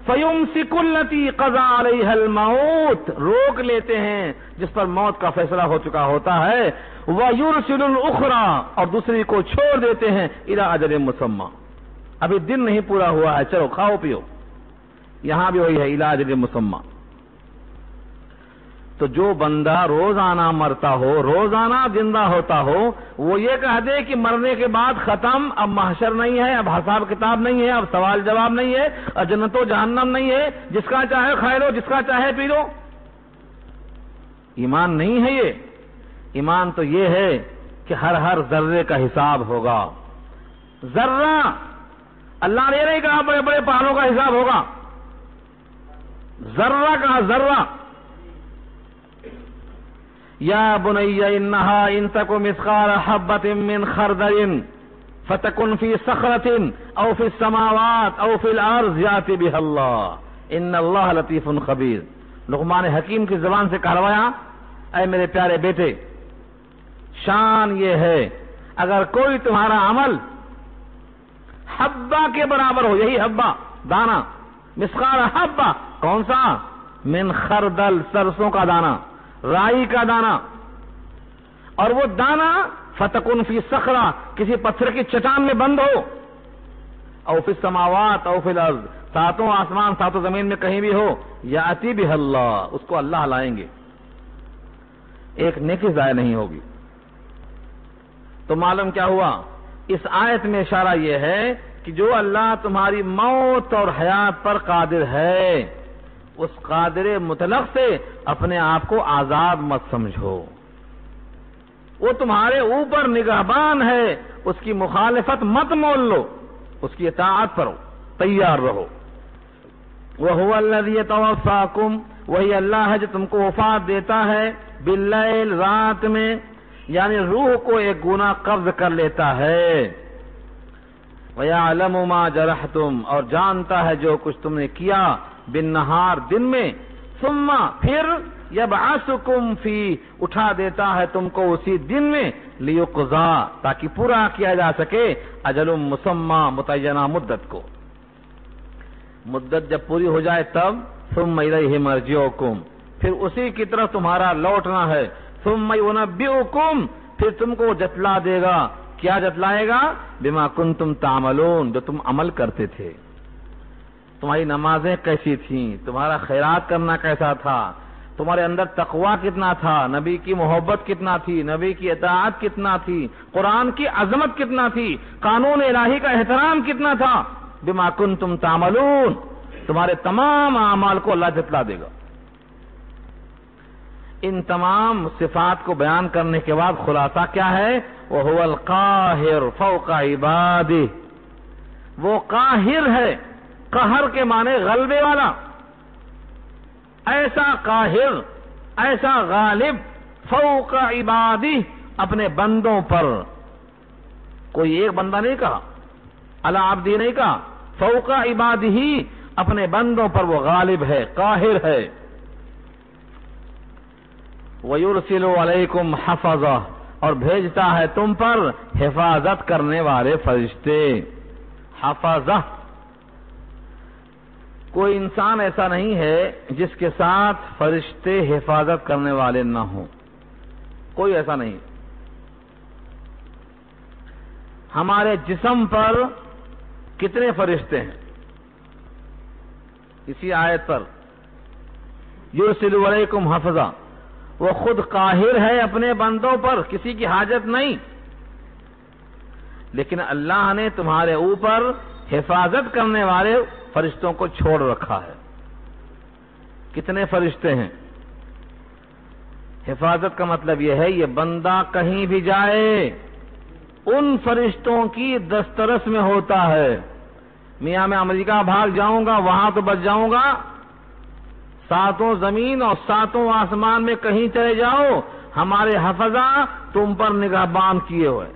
فیمسک التی قضا علیہا الموت روک لیتے ہیں جس پر موت کا فیصلہ ہو چکا ہوتا ہے. ویرسل الاخری اور دوسری کو چھوڑ دیتے ہیں الی اجل مسمى. ابھی دن نہیں پورا ہوا ہے، چلو کھاؤ پیو. یہاں بھی وہی ہے الی اجل مسمى. تو جو بندہ روزانہ مرتا ہو، روزانہ زندہ ہوتا ہو، وہ یہ کہہ دے کہ مرنے کے بعد ختم، اب محشر نہیں ہے، اب حساب کتاب نہیں ہے، اب سوال جواب نہیں ہے، اب جنت و جہنم نہیں ہے، جس کا چاہے کھا لو، جس کا چاہے پی لو. ایمان نہیں ہے یہ. ایمان تو یہ ہے کہ ہر ذرے کا حساب ہوگا. ذرہ، اللہ نے یہ نہیں کہا بڑے بڑے پہاڑوں کا حساب ہوگا، ذرہ کہا، ذرہ. یا بنی انہا ان تک مثقال حبۃ من خردل فتکن فی صخرۃ او فی السماوات او فی الارض یأتی بها اللہ ان اللہ لطیف خبیر. لقمان حکیم کی زبان سے کہلوایا، اے میرے پیارے بیٹے، شان یہ ہے اگر کوئی تمہارا عمل حبہ کے برابر ہو، یہی حبہ دانا، مثقال حبہ کون سا؟ من خردل سرسوں کا دانا، رائی کا دانا، اور وہ دانا فتکن فی صخرہ کسی پتھر کی چٹان میں بند ہو، او فی السماوات او فی الارض ساتوں آسمان ساتوں زمین میں کہیں بھی ہو، یاتی بہ اللہ اس کو اللہ لائیں گے، ایک نیکی ضائع نہیں ہوگی. تو معلوم کیا ہوا؟ اس آیت میں اشارہ یہ ہے کہ جو اللہ تمہاری موت اور حیات پر قادر ہے، اس قادر مطلق سے اپنے آپ کو آزاد مت سمجھو. وہ تمہارے اوپر نگہبان ہے، اس کی مخالفت مت مول لو، اس کی اطاعت کرو، تیار رہو. وَهُوَ الَّذِي يَتَوَفَّاكُمْ وہی اللہ ہے جو تم کو وفات دیتا ہے، باللیل رات میں، یعنی روح کو ایک گنا قبض کر لیتا ہے. وَيَعْلَمُ مَا جَرَحْتُمْ، اور جانتا ہے جو کچھ تم نے کیا، بالنہار، دن میں، ثم، پھر، یبعثکم فی، اٹھا دیتا ہے تم کو اسی دن میں، لیقضا، تاکہ پورا کیا جا سکے، اجل مسمى، متعینہ مدت کو، مدت جب پوری ہو جائے تب، ثم الیہ مرجعکم، پھر اسی کی طرف تمہارا لوٹنا ہے، ثم ینبئکم، پھر تم کو جتلا دے گا، کیا جتلائے گا؟ بما کنتم تعملون، جو تم عمل کرتے تھے، تمہاری نمازیں کیسی تھیں، تمہارا خیرات کرنا کیسا تھا، تمہارے اندر تقوی کتنا تھا، نبی کی محبت کتنا تھی، نبی کی اطاعت کتنا تھی، قرآن کی عظمت کتنا تھی، قانون الہی کا احترام کتنا تھا، بما کنتم تعملون، تمہارے تمام اعمال کو اللہ جتلا دے گا۔ ان تمام صفات کو بیان کرنے کے بعد خلاصہ کیا ہے؟ وَهُوَ الْقَاهِرُ فَوْقَ عِبَادِهِ، وہ قاہر ہے، قہر کے معنی غلبے والا، ایسا قاہر، ایسا غالب، فوق عبادی، اپنے بندوں پر، کوئی ایک بندہ نہیں کہا، علی عبدی نہیں کہا، فوق عبادی، اپنے بندوں پر وہ غالب ہے، قاہر ہے۔ وَيُرْسِلُ عَلَيْكُمْ حَفَظَةً، اور بھیجتا ہے تم پر حفاظت کرنے والے فرشتے، حفظہ، کوئی انسان ایسا نہیں ہے جس کے ساتھ فرشتے حفاظت کرنے والے نہ ہوں، کوئی ایسا نہیں۔ ہمارے جسم پر کتنے فرشتے ہیں؟ اسی آیت پر یرسل علیکم حفظہ، وہ خود قاہر ہے اپنے بندوں پر، کسی کی حاجت نہیں، لیکن اللہ نے تمہارے اوپر حفاظت کرنے والے فرشتوں کو چھوڑ رکھا ہے۔ کتنے فرشتے ہیں؟ حفاظت کا مطلب یہ ہے یہ بندہ کہیں بھی جائے ان فرشتوں کی دسترس میں ہوتا ہے۔ میاں میں امریکہ بھاگ جاؤں گا وہاں تو بچ جاؤں گا، ساتوں زمین اور ساتوں آسمان میں کہیں چلے جاؤ، ہمارے حفظہ تم پر نگہبان کیے ہوئے،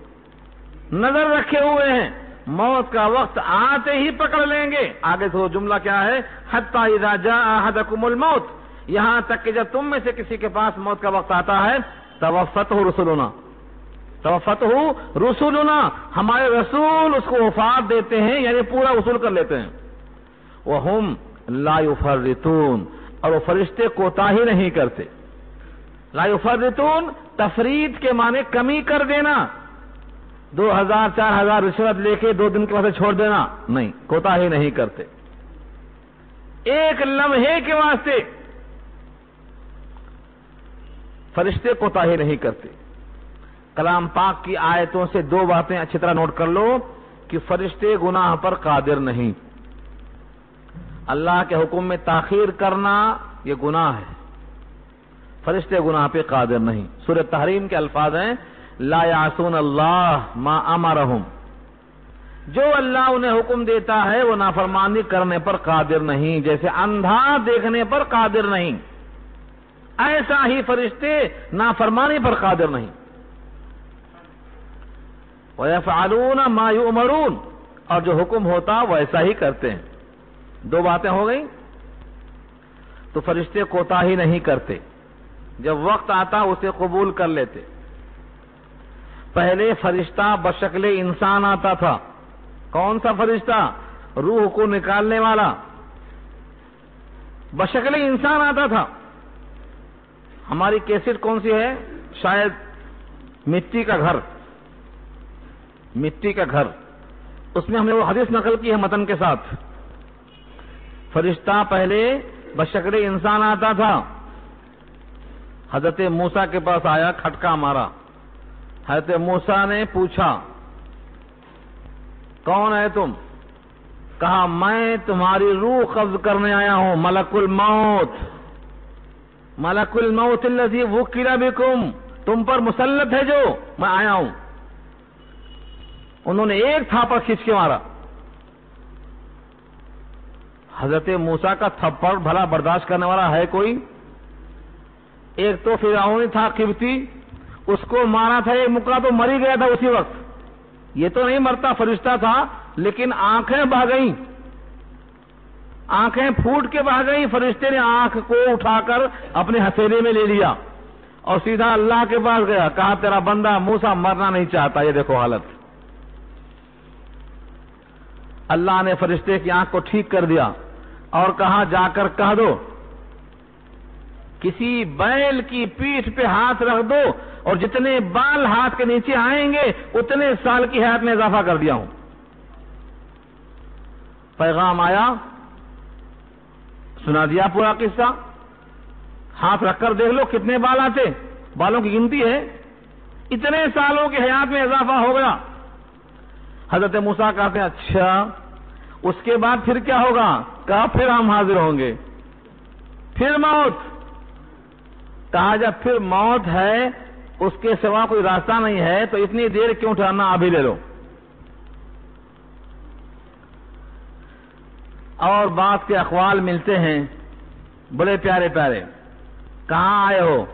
نظر رکھے ہوئے ہیں، موت کا وقت آتے ہی پکڑ لیں گے۔ آگے تو جملہ کیا ہے؟ حتی اذا جاء احدکم الموت، یہاں تک کہ جب تم میں سے کسی کے پاس موت کا وقت آتا ہے، توفتہ رسلنا، توفتہ رسلنا، ہمارے رسول اس کو وفات دیتے ہیں، یعنی پورا وصول کر لیتے ہیں۔ وہم لا یفرطون، اور وہ فرشتے کوتاہی نہیں کرتے۔ لا یفرطون، تفرید کے معنی کمی کر دینا، 2000 4000 رشوت لے کے 2 دن کے واسطے چھوڑ دینا، نہیں، کوتاہی نہیں کرتے، ایک لمحے کے واسطے فرشتے کوتاہی نہیں کرتے۔ کلام پاک کی آیتوں سے 2 باتیں اچھی طرح نوٹ کر لو کہ فرشتے گناہ پر قادر نہیں، اللہ کے حکم میں تاخیر کرنا یہ گناہ ہے، فرشتے گناہ پہ قادر نہیں۔ سورہ تحریم کے الفاظ ہیں لا یعصون اللہ ما امرہم، جو اللہ انہیں حکم دیتا ہے وہ نافرمانی کرنے پر قادر نہیں، جیسے اندھا دیکھنے پر قادر نہیں، ایسا ہی فرشتے نافرمانی پر قادر نہیں۔ وَيَفْعَلُونَ مَا يُؤْمَرُونَ، اور جو حکم ہوتا وہ ایسا ہی کرتے ہیں۔ 2 باتیں ہو گئیں، تو فرشتے کوتاہی نہیں کرتے، جب وقت آتا اسے قبول کر لیتے۔ پہلے فرشتہ بشکل انسان آتا تھا، کون سا فرشتہ؟ روح کو نکالنے والا، بشکل انسان آتا تھا۔ ہماری کیسٹ کون سی ہے؟ شاید مٹی کا گھر، مٹی کا گھر، اس میں ہم نے وہ حدیث نقل کی ہے متن کے ساتھ۔ فرشتہ پہلے بشکل انسان آتا تھا، حضرت موسیٰ کے پاس آیا، کھٹکا مارا، حضرت موسیٰ نے پوچھا کون ہے تم؟ کہا میں تمہاری روح قبض کرنے آیا ہوں، ملک الموت، ملک الموت الذی وکل بکم، تم پر مسلط ہے جو، میں آیا ہوں۔ انہوں نے ایک تھاپڑ کھینچ کے مارا، حضرت موسیٰ کا تھپڑ بھلا برداشت کرنے والا ہے کوئی؟ ایک تو فرعون تھا قبطی، اس کو مارا تھا ایک مکہ تو مر ہی گیا تھا اسی وقت، یہ تو نہیں مرتا، فرشتہ تھا لیکن آنکھیں بہہ گئیں، آنکھیں پھوٹ کے بہہ گئیں. فرشتے نے آنکھ کو اٹھا کر اپنے ہتھیلی میں لے لیا اور سیدھا اللہ کے پاس گیا. کہا تیرا بندہ موسیٰ مرنا نہیں چاہتا. یہ دیکھو حالت. اللہ نے فرشتے کی آنکھ کو ٹھیک کر دیا اور کہا جا کر کہہ دو کسی بیل کی پیٹھ پہ ہاتھ رکھ دو اور جتنے بال ہاتھ کے نیچے آئیں گے اتنے سال کی حیات میں اضافہ کر دیا ہوں. پیغام آیا، سنا دیا پورا قصہ. ہاتھ رکھ کر دیکھ لو کتنے بال آتے، بالوں کی گنتی ہے، اتنے سالوں کی حیات میں اضافہ ہو گیا. حضرت موسیٰ کہتے ہیں اچھا اس کے بعد پھر کیا ہوگا؟ کہا پھر ہم حاضر ہوں گے. پھر موت. کہا جب پھر موت ہے اس کے سوا کوئی راستہ نہیں ہے تو اتنی دیر کیوں ٹھہرنا، ابھی لے لو. اور بعض کے اقوال ملتے ہیں بڑے پیارے پیارے. کہاں آئے ہو؟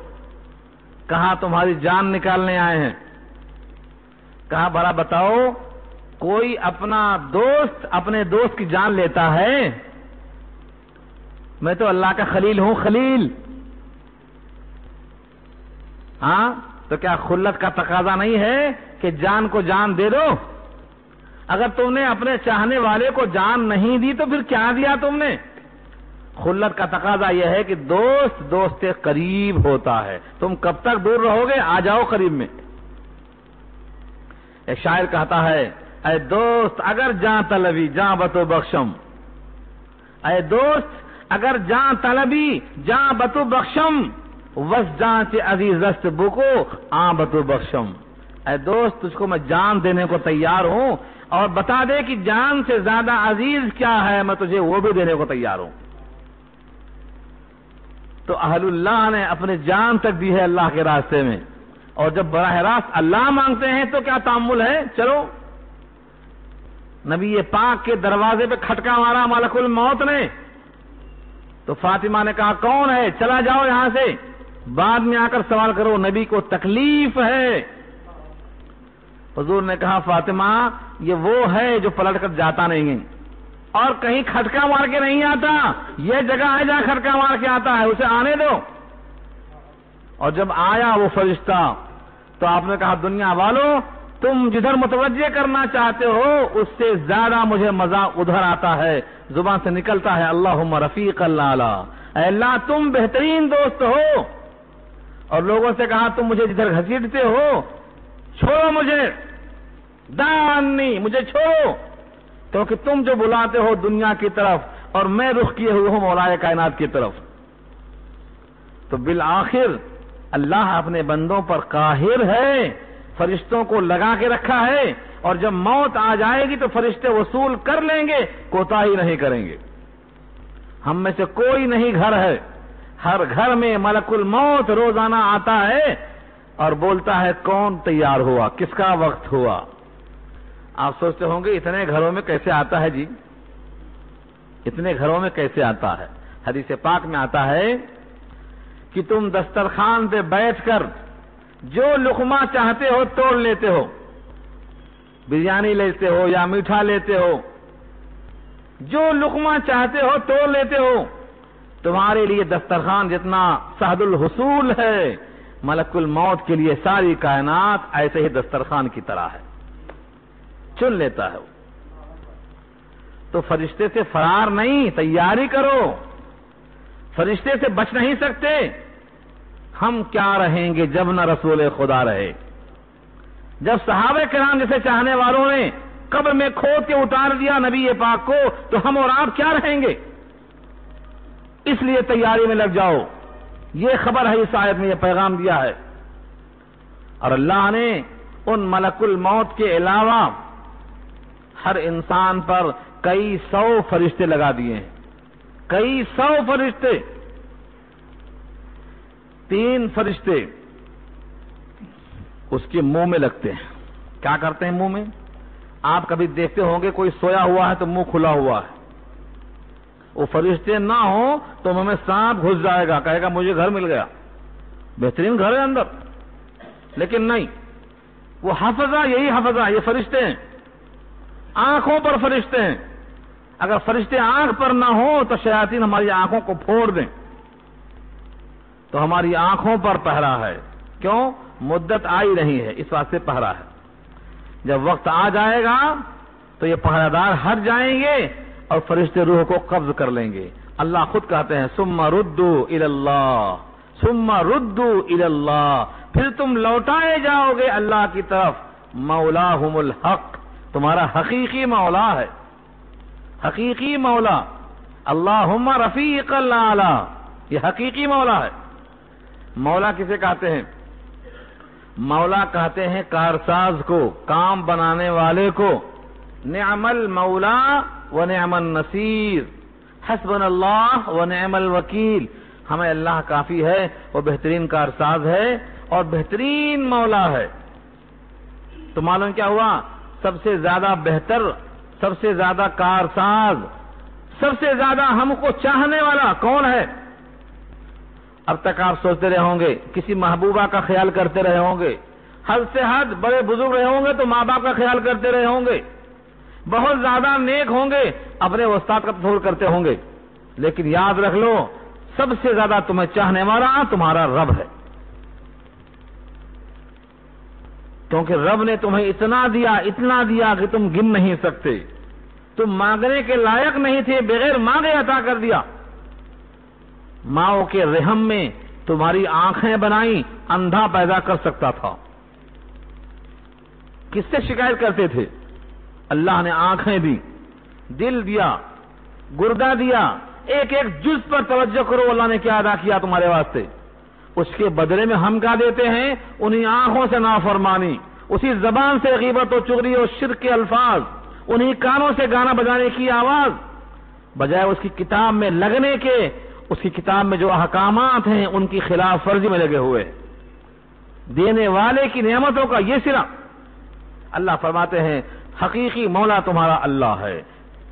کہا تمہاری جان نکالنے آئے ہیں. کہا بڑا بتاؤ کوئی اپنا دوست اپنے دوست کی جان لیتا ہے؟ میں تو اللہ کا خلیل ہوں. خلیل ہاں تو کیا خلت کا تقاضا نہیں ہے کہ جان کو جان دے دو؟ اگر تم نے اپنے چاہنے والے کو جان نہیں دی تو پھر کیا دیا تم نے؟ خلت کا تقاضا یہ ہے کہ دوست دوست کے قریب ہوتا ہے. تم کب تک دور رہو گے؟ آ جاؤ قریب میں. ایک شاعر کہتا ہے اے دوست اگر جاں طلبی جاں بتو بخشم. اے دوست اگر جاں طلبی جاں بتو بخشم وس جاں چے عزیز است بکو آں بتو بخشم. اے دوست تجھ کو میں جان دینے کو تیار ہوں اور بتا دے کہ جان سے زیادہ عزیز کیا ہے، میں تجھے وہ بھی دینے کو تیار ہوں. تو اہل اللہ نے اپنی جان تک دی ہے اللہ کے راستے میں، اور جب براہ راست اللہ مانگتے ہیں تو کیا تامل ہے. چلو نبی پاک کے دروازے پہ کھٹکا مارا ملک الموت نے تو فاطمہ نے کہا کون ہے؟ چلا جاؤ یہاں سے، بعد میں آ کر سوال کرو. نبی کو تکلیف ہے. حضور نے کہا فاطمہ یہ وہ ہے جو پلٹ کر جاتا نہیں ہے اور کہیں کھٹکا مار کے نہیں آتا. یہ جگہ ہے جہاں کھٹکا مار کے آتا ہے، اسے آنے دو. اور جب آیا وہ فرشتہ تو آپ نے کہا دنیا والوں تم جدھر متوجہ کرنا چاہتے ہو اس سے زیادہ مجھے مزہ ادھر آتا ہے. زبان سے نکلتا ہے اللہم رفیق اللہ. اے اللہ تم بہترین دوست ہو. اور لوگوں سے کہا تم مجھے جدھر گھسیٹتے ہو چھوڑو مجھے، دانی مجھے چھوڑو، کیونکہ تم جو بلاتے ہو دنیا کی طرف اور میں رخ کیے ہوئے ہوں مولا کائنات کی طرف. تو بالآخر اللہ اپنے بندوں پر قاہر ہے، فرشتوں کو لگا کے رکھا ہے، اور جب موت آ جائے گی تو فرشتے وصول کر لیں گے، کوتاہی نہیں کریں گے. ہم میں سے کوئی نہیں گھر ہے، ہر گھر میں ملک الموت روزانہ آتا ہے اور بولتا ہے کون تیار ہوا، کس کا وقت ہوا. آپ سوچتے ہوں گے اتنے گھروں میں کیسے آتا ہے جی، اتنے گھروں میں کیسے آتا ہے. حدیث پاک میں آتا ہے کہ تم دسترخوان پہ بیٹھ کر جو لقمہ چاہتے ہو توڑ لیتے ہو، بریانی لیتے ہو یا میٹھا لیتے ہو، جو لقمہ چاہتے ہو توڑ لیتے ہو. تمہارے لیے دسترخوان جتنا سہل الحصول ہے، ملک الموت کے لیے ساری کائنات ایسے ہی دسترخوان کی طرح ہے، چن لیتا ہے. تو فرشتے سے فرار نہیں، تیاری کرو. فرشتے سے بچ نہیں سکتے. ہم کیا رہیں گے جب نہ رسول خدا رہے. جب صحابہ کرام جیسے چاہنے والوں نے قبر میں کھود کے اتار دیا نبی پاک کو تو ہم اور آپ کیا رہیں گے. اس لیے تیاری میں لگ جاؤ. یہ خبر ہے اس آیت میں، یہ پیغام دیا ہے. اور اللہ نے ان ملک الموت کے علاوہ ہر انسان پر کئی سو فرشتے لگا دیے ہیں، کئی سو فرشتے. 3 فرشتے اس کے منہ میں لگتے ہیں. کیا کرتے ہیں منہ میں؟ آپ کبھی دیکھتے ہوں گے کوئی سویا ہوا ہے تو منہ کھلا ہوا ہے. وہ فرشتے نہ ہوں تو منہ میں سانپ گھس جائے گا، کہے گا مجھے گھر مل گیا، بہترین گھر ہے اندر. لیکن نہیں، وہ حفظہ، یہی حفظہ، یہ فرشتے ہیں. آنکھوں پر فرشتے ہیں. اگر فرشتے آنکھ پر نہ ہوں تو شیاطین ہماری آنکھوں کو پھوڑ دیں. تو ہماری آنکھوں پر پہرا ہے. کیوں؟ مدت آئی نہیں ہے، اس واسطے پہرا ہے. جب وقت آ جائے گا تو یہ پہرہ دار ہٹ جائیں گے اور فرشتے روح کو قبض کر لیں گے. اللہ خود کہتے ہیں ثم ردوا الی اللہ، ثم ردوا الی اللہ، پھر تم لوٹائے جاؤ گے اللہ کی طرف. مولاہم الحق، تمہارا حقیقی مولا ہے، حقیقی مولا. اللہم رفیق الاعلی، یہ حقیقی مولا ہے. مولا کسے کہتے ہیں؟ مولا کہتے ہیں کارساز کو، کام بنانے والے کو. نعم المولا و نعم النصیر، حسبنا اللہ و نعم الوکیل. ہمیں اللہ کافی ہے، وہ بہترین کارساز ہے اور بہترین مولا ہے. تو معلوم کیا ہوا؟ سب سے زیادہ بہتر، سب سے زیادہ کارساز، سب سے زیادہ ہم کو چاہنے والا کون ہے؟ اب تک آپ سوچتے رہے ہوں گے، کسی محبوبہ کا خیال کرتے رہے ہوں گے، حد سے حد بڑے بزرگ رہے ہوں گے تو ماں باپ کا خیال کرتے رہے ہوں گے، بہت زیادہ نیک ہوں گے، اپنے استاد کا تصور کرتے ہوں گے. لیکن یاد رکھ لو، سب سے زیادہ تمہیں چاہنے والا تمہارا رب ہے. کیونکہ رب نے تمہیں اتنا دیا کہ تم گن نہیں سکتے. تم مانگنے کے لائق نہیں تھے، بغیر مانگے عطا کر دیا. ماؤں کے رحم میں تمہاری آنکھیں بنائی، اندھا پیدا کر سکتا تھا. کس سے شکایت کرتے تھے؟ اللہ نے آنکھیں دی، دل دیا، گردہ دیا. ایک ایک جز پر توجہ کرو، اللہ نے کیا ادا کیا تمہارے واسطے. اس کے بدلے میں ہم کیا دیتے ہیں؟ انہی آنکھوں سے نافرمانی، اسی زبان سے غیبت و چغلی اور شرک کے الفاظ، انہی کانوں سے گانا بجانے کی آواز، بجائے اس کی کتاب میں لگنے کے. اس کی کتاب میں جو احکامات ہیں ان کی خلاف ورزی میں لگے ہوئے. دینے والے کی نعمتوں کا یہ سرا. اللہ فرماتے ہیں حقیقی مولا تمہارا اللہ ہے.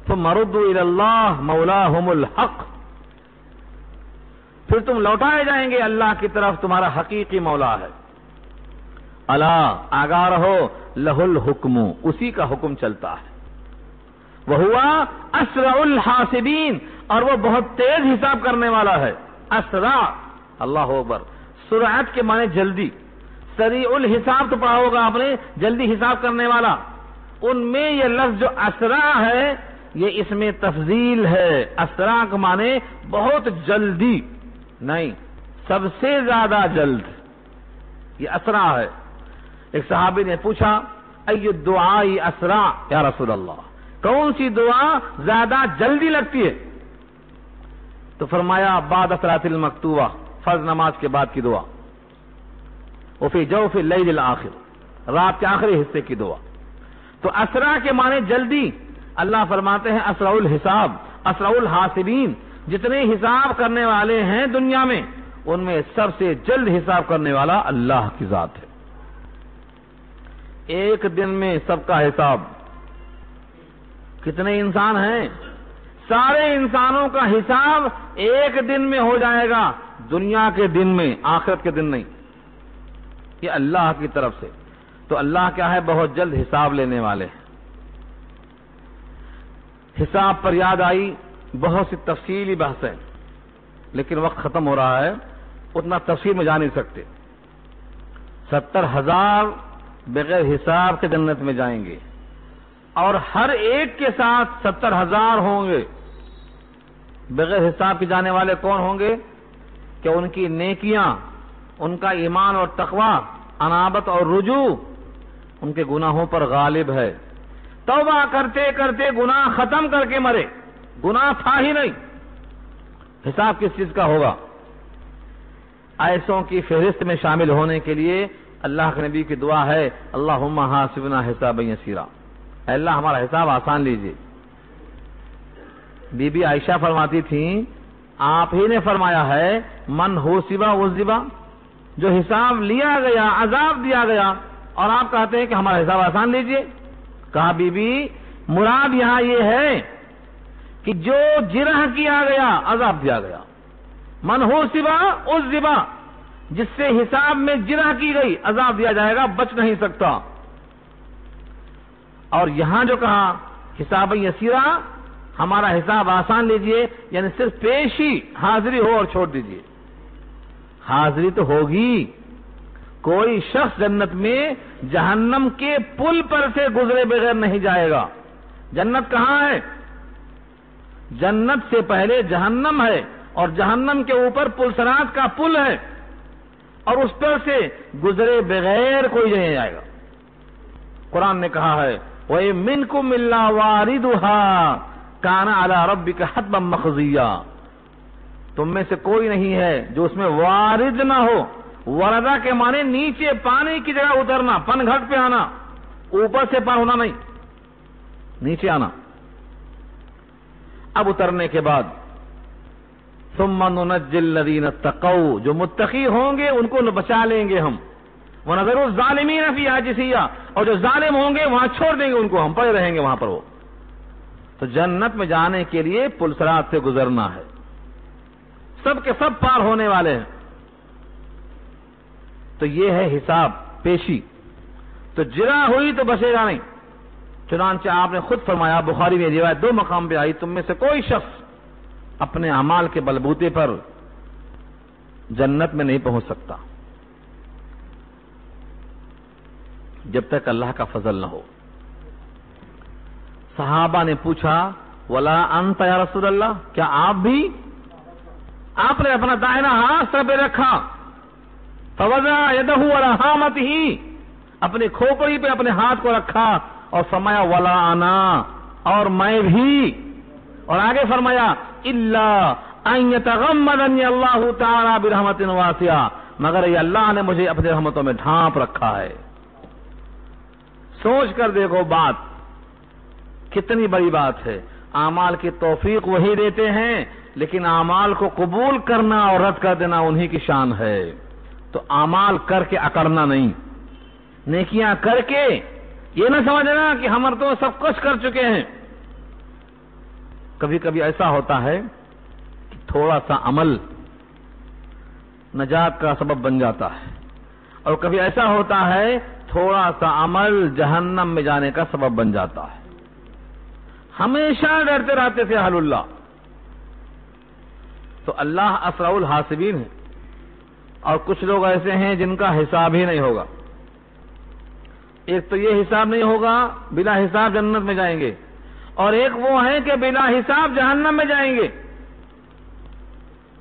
ثم ردوا الی اللہ مولاہم الحق، پھر تم لوٹائے جائیں گے اللہ کی طرف، تمہارا حقیقی مولا ہے. الا، آگاہ رہو، لہ الحکم، اسی کا حکم چلتا ہے. وہوا اسرع الحاسبین، اور وہ بہت تیز حساب کرنے والا ہے. اسرع، اللہ اکبر. سرعت کے معنی جلدی. سریع الحساب تو پڑھا ہوگا آپ نے، جلدی حساب کرنے والا. ان میں یہ لفظ جو اسرع ہے یہ اس میں تفضیل ہے. اسرع کا معنی بہت جلدی نہیں، سب سے زیادہ جلد، یہ اسرع ہے. ایک صحابی نے پوچھا ای الدعاء اسرع یا رسول اللہ، کون سی دعا زیادہ جلدی لگتی ہے؟ تو فرمایا بعد صلاۃ المکتوبہ، فرض نماز کے بعد کی دعا. وفی جوف اللیل الاخر، رات کے آخری حصے کی دعا. تو اسرع کے معنی جلدی. اللہ فرماتے ہیں اسرع الحساب، اسرع الحاسبین. جتنے حساب کرنے والے ہیں دنیا میں، ان میں سب سے جلد حساب کرنے والا اللہ کی ذات ہے. ایک دن میں سب کا حساب. کتنے انسان ہیں؟ سارے انسانوں کا حساب ایک دن میں ہو جائے گا، دنیا کے دن میں، آخرت کے دن نہیں. یہ اللہ کی طرف سے. تو اللہ کیا ہے؟ بہت جلد حساب لینے والے ہیں. حساب پر یاد آئی بہت سی تفصیلی بحث ہے، لیکن وقت ختم ہو رہا ہے، اتنا تفصیل میں جا نہیں سکتے. 70,000 بغیر حساب کے جنت میں جائیں گے، اور ہر ایک کے ساتھ 70,000 ہوں گے. بغیر حساب کے جانے والے کون ہوں گے؟ کہ ان کی نیکیاں، ان کا ایمان اور تقوی، انابت اور رجوع ان کے گناہوں پر غالب ہے. توبہ کرتے کرتے گناہ ختم کر کے مرے، گناہ تھا ہی نہیں. حساب کس چیز کا ہوگا؟ ایسوں کی فہرست میں شامل ہونے کے لیے اللہ کے نبی کی دعا ہے اللہم حاسبنا حسابا یسیرا، اے اللہ ہمارا حساب آسان لیجئے. بی بی عائشہ فرماتی تھیں آپ ہی نے فرمایا ہے من حوسبا عذبا، جو حساب لیا گیا عذاب دیا گیا، اور آپ کہتے ہیں کہ ہمارا حساب آسان لیجئے. کہا بی بی مراد یہاں یہ ہے کہ جو جرح کیا گیا عذاب دیا گیا. من حوسبا عذبا، جس سے حساب میں جرح کی گئی عذاب دیا جائے گا، بچ نہیں سکتا. اور یہاں جو کہا حساب یسیرا، ہمارا حساب آسان لیجئے، یعنی صرف پیشی حاضری ہو اور چھوڑ دیجئے۔ حاضری تو ہوگی، کوئی شخص جنت میں جہنم کے پل پر سے گزرے بغیر نہیں جائے گا۔ جنت کہاں ہے؟ جنت سے پہلے جہنم ہے، اور جہنم کے اوپر پلسرات کا پل ہے، اور اس پر سے گزرے بغیر کوئی نہیں جائے گا۔ قرآن نے کہا ہے وَمِنْكُمْ إِلَّا وَارِدُهَا كَانَ عَلَى رَبِّكَ حَتْمًا مَقْضِيًّا، تم میں سے کوئی نہیں ہے جو اس میں وارد نہ ہو۔ وردہ کے معنی نیچے پانی کی جگہ اترنا، پن گھٹ پہ آنا، اوپر سے پار ہونا نہیں، نیچے آنا۔ اب اترنے کے بعد ثُمَّ نُنَجِّي الَّذِينَ اتَّقَوْا، جو متقی ہوں گے ان کو بچا لیں گے ہم، وَنَذَرُ الظَّالِمِينَ فِيهَا جِثِيًّا، اور جو ظالم ہوں گے وہاں چھوڑ دیں گے ان کو، ہم پڑے رہیں گے وہاں پر وہ۔ تو جنت میں جانے کے لیے پلسرات سے گزرنا ہے، سب کے سب پار ہونے والے ہیں۔ تو یہ ہے حساب پیشی، تو جرا ہوئی تو بچے گا نہیں۔ چنانچہ آپ نے خود فرمایا، بخاری میں روایت 2 مقام پہ آئی، تم میں سے کوئی شخص اپنے اعمال کے بلبوتے پر جنت میں نہیں پہنچ سکتا جب تک اللہ کا فضل نہ ہو۔ صحابہ نے پوچھا ولا انت یا رسول اللہ، کیا آپ بھی؟ آپ نے اپنا دائنا ہاتھ سر پہ رکھا، فوضع یدہ علی ہامتہ، اپنی کھوپڑی پہ اپنے ہاتھ کو رکھا اور فرمایا ولا انا، اور میں بھی، اور آگے فرمایا الا ان یتغمدنی اللہ تعالی برحمت واسعہ، مگر یہ اللہ نے مجھے اپنے رحمتوں میں ڈھانپ رکھا ہے۔ سوچ کر دیکھو بات کتنی بڑی بات ہے۔ اعمال کی توفیق وہی دیتے ہیں، لیکن اعمال کو قبول کرنا اور رد کر دینا انہی کی شان ہے۔ تو اعمال کر کے اکڑنا نہیں، نیکیاں کر کے یہ نہ سمجھنا کہ ہم تو سب کچھ کر چکے ہیں۔ کبھی کبھی ایسا ہوتا ہے کہ تھوڑا سا عمل نجات کا سبب بن جاتا ہے، اور کبھی ایسا ہوتا ہے تھوڑا سا عمل جہنم میں جانے کا سبب بن جاتا ہے۔ ہمیشہ ڈرتے رہتے تھے اہل اللہ، تو اللہ اسرع الحاسبین ہے، اور کچھ لوگ ایسے ہیں جن کا حساب ہی نہیں ہوگا۔ ایک تو یہ حساب نہیں ہوگا، بلا حساب جنت میں جائیں گے، اور ایک وہ ہے کہ بلا حساب جہنم میں جائیں گے،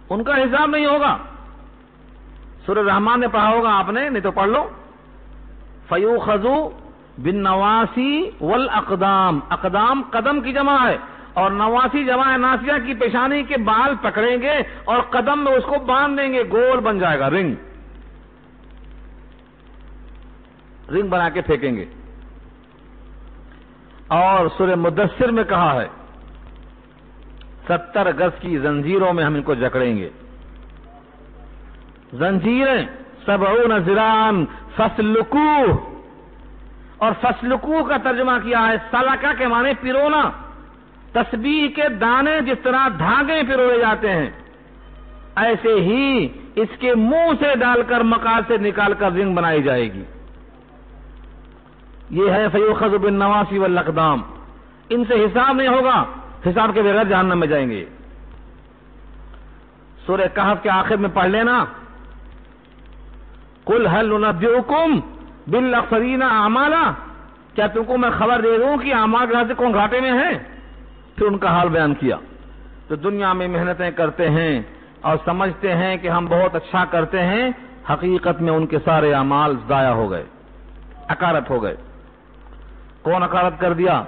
ان کا حساب نہیں ہوگا۔ سورہ رحمان میں پڑھا ہوگا آپ نے، نہیں تو پڑھ لو، فَيُؤْخَذُ بِالنَّوَاسِي وَالْأَقْدَامِ، اقدام قدم کی جمع ہے، اور نواسی جمع ہے ناسیہ کی، پیشانی کے بال پکڑیں گے اور قدم میں اس کو باندھ دیں گے، گول بن جائے گا، رنگ بنا کے پھینکیں گے۔ اور سورہ مدثر میں کہا ہے 70 گز کی زنجیروں میں ہم ان کو جکڑیں گے۔ زنجیریں 70 ذراعًا فاسلکوہ، اور فاسلکوہ کا ترجمہ کیا ہے سلکہ کے معنی پیرونا، تسبیح کے دانے جس طرح دھاگے پیروے جاتے ہیں، ایسے ہی اس کے منہ سے ڈال کر مقاد سے نکال کر رنگ بنائی جائے گی۔ یہ ہے فیؤخذ بالنواسی والاقدام، ان سے حساب نہیں ہوگا، حساب کے بغیر جہنم میں جائیں گے۔ سورہ کہف کے آخر میں پڑھ لینا، قل هل ننبئکم بالاخسرین اعمالا، کیا تم کو میں خبر دے دوں کہ اعمال کے کون گھاٹے میں ہیں؟ پھر ان کا حال بیان کیا۔ تو دنیا میں محنتیں کرتے ہیں اور سمجھتے ہیں کہ ہم بہت اچھا کرتے ہیں، حقیقت میں ان کے سارے اعمال ضائع ہو گئے، اکارت ہو گئے۔ کون اکارت کر دیا؟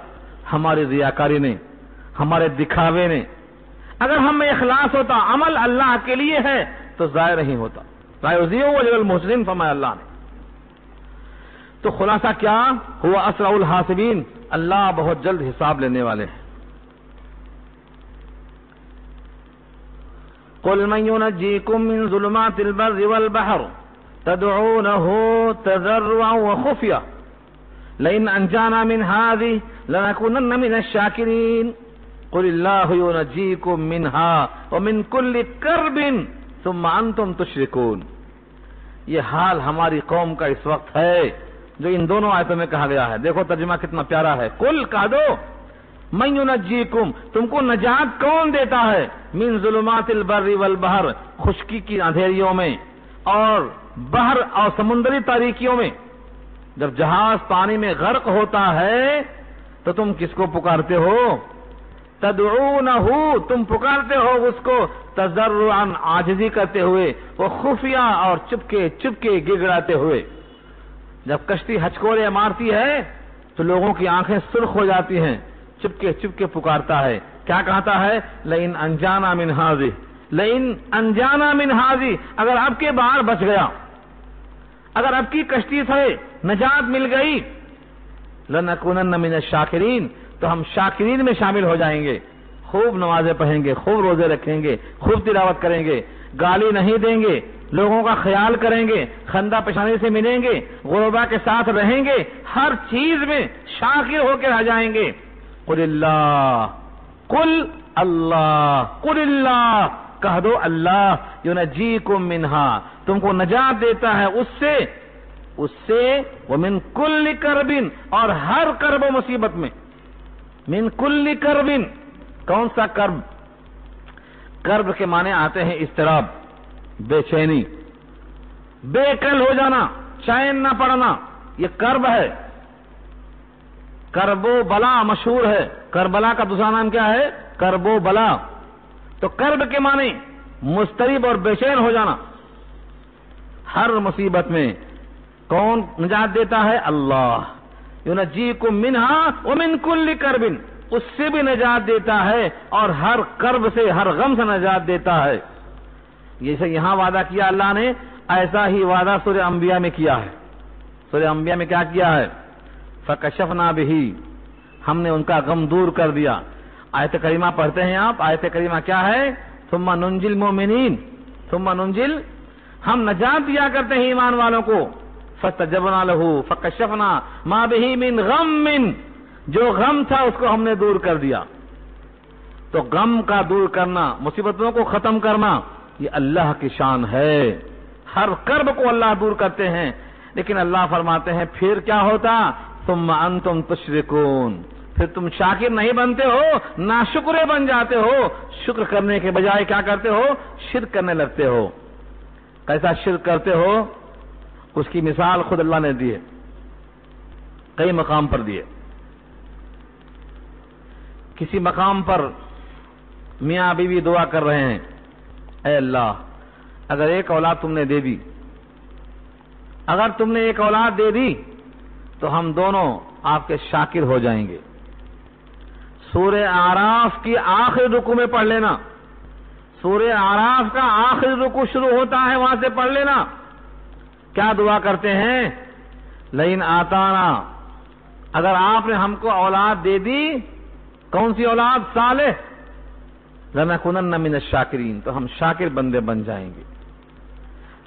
ہماری ریاکاری نے، ہمارے دکھاوے نے۔ اگر ہم میں اخلاص ہوتا، عمل اللہ کے لیے ہے، تو ضائع نہیں ہوتا۔ لا یضیع اجر المحسنین، فرمایا اللہ نے۔ تو خلاصہ کیا ہوا؟ اسرع الحاسبین، اللہ بہت جلد حساب لینے والے ہیں۔ قل من ينجيكم من ظلمات البر والبحر تدعونه تضرعا وخفيا لئن انجانا من هذه لنكونن من الشاكرين قل الله ينجيكم منها ومن كل كرب ثم انتم تشركون۔ یہ حال ہماری قوم کا اس وقت ہے جو ان دونوں آیتوں میں کہا گیا ہے۔ دیکھو ترجمہ کتنا پیارا ہے۔ قل کہہ دو من ینجیکم، تم کو نجات کون دیتا ہے، من ظلمات البر والبحر، خشکی کی اندھیریوں میں اور بحر اور سمندری تاریکیوں میں۔ جب جہاز پانی میں غرق ہوتا ہے تو تم کس کو پکارتے ہو، تدعونہ، تم پکارتے ہو اس کو تضرعا، عاجزی کرتے ہوئے، وہ خفیہ اور چپکے چپکے گڑگڑاتے ہوئے۔ جب کشتی ہچکورے مارتی ہے تو لوگوں کی آنکھیں سرخ ہو جاتی ہیں، چپکے چپکے پکارتا ہے، کیا کہتا ہے، لئن انجانا من ہذہ، لئن انجانا من ہذہ، اگر اب کے باہر بچ گیا، اگر اب کی کشتی سے نجات مل گئی، لنکونن من الشاکرین، تو ہم شاکرین میں شامل ہو جائیں گے، خوب نمازیں پڑھیں گے، خوب روزے رکھیں گے، خوب تلاوت کریں گے، گالی نہیں دیں گے، لوگوں کا خیال کریں گے، خندہ پیشانی سے ملیں گے، غربا کے ساتھ رہیں گے، ہر چیز میں شاکر ہو کے رہ جائیں گے۔ قل اللہ، قل اللہ، قل اللہ، کہہ دو اللہ ینجیکم منہا، تم کو نجات دیتا ہے اس سے ومن کل کرب، اور ہر کرب و مصیبت میں، من کل کرب، کون سا کرب؟ کرب کے معنی آتے ہیں اضطراب، بے چینی، بے قل ہو جانا، چین نہ پڑنا، یہ کرب ہے۔ کرب و بلا مشہور ہے، کربلا کا دوسرا نام کیا ہے، کرب و بلا۔ تو کرب کے معنی مضطرب اور بے چین ہو جانا۔ ہر مصیبت میں کون نجات دیتا ہے؟ اللہ، ینجیکم منہا ومن کل کرب، اس سے بھی نجات دیتا ہے اور ہر کرب سے، ہر غم سے نجات دیتا ہے۔ جیسے یہاں وعدہ کیا اللہ نے، ایسا ہی وعدہ سورہ انبیاء میں کیا ہے۔ سورہ انبیاء میں کیا کیا ہے؟ فکشفنا بہ، ہم نے ان کا غم دور کر دیا۔ آیت کریمہ پڑھتے ہیں آپ، آیت کریمہ کیا ہے؟ ثم ننجی المؤمنین، ثم ننجل، ہم نجات دیا کرتے ہیں ایمان والوں کو۔ فاستجبنا لہ فکشفنا ما بہ من غم، جو غم تھا اس کو ہم نے دور کر دیا۔ تو غم کا دور کرنا، مصیبتوں کو ختم کرنا، یہ اللہ کی شان ہے۔ ہر کرب کو اللہ دور کرتے ہیں، لیکن اللہ فرماتے ہیں پھر کیا ہوتا؟ ثم انتم تشرکون، پھر تم شاکر نہیں بنتے ہو، ناشکرے بن جاتے ہو، شکر کرنے کے بجائے کیا کرتے ہو؟ شرک کرنے لگتے ہو۔ کیسا شرک کرتے ہو؟ اس کی مثال خود اللہ نے دی ہے، کئی مقام پر دی ہے۔ کسی مقام پر میاں بیوی دعا کر رہے ہیں، اے اللہ اگر ایک اولاد تم نے دے دی، اگر تم نے ایک اولاد دے دی تو ہم دونوں آپ کے شاکر ہو جائیں گے۔ سورہ اعراف کی آخری رکوع میں پڑھ لینا، سورہ اعراف کا آخری رکوع شروع ہوتا ہے، وہاں سے پڑھ لینا۔ کیا دعا کرتے ہیں؟ لئن آتانا، اگر آپ نے ہم کو اولاد دے دی، کون سی اولاد؟ صالح، لنکونن من الشاکرین، تو ہم شاکر بندے بن جائیں گے۔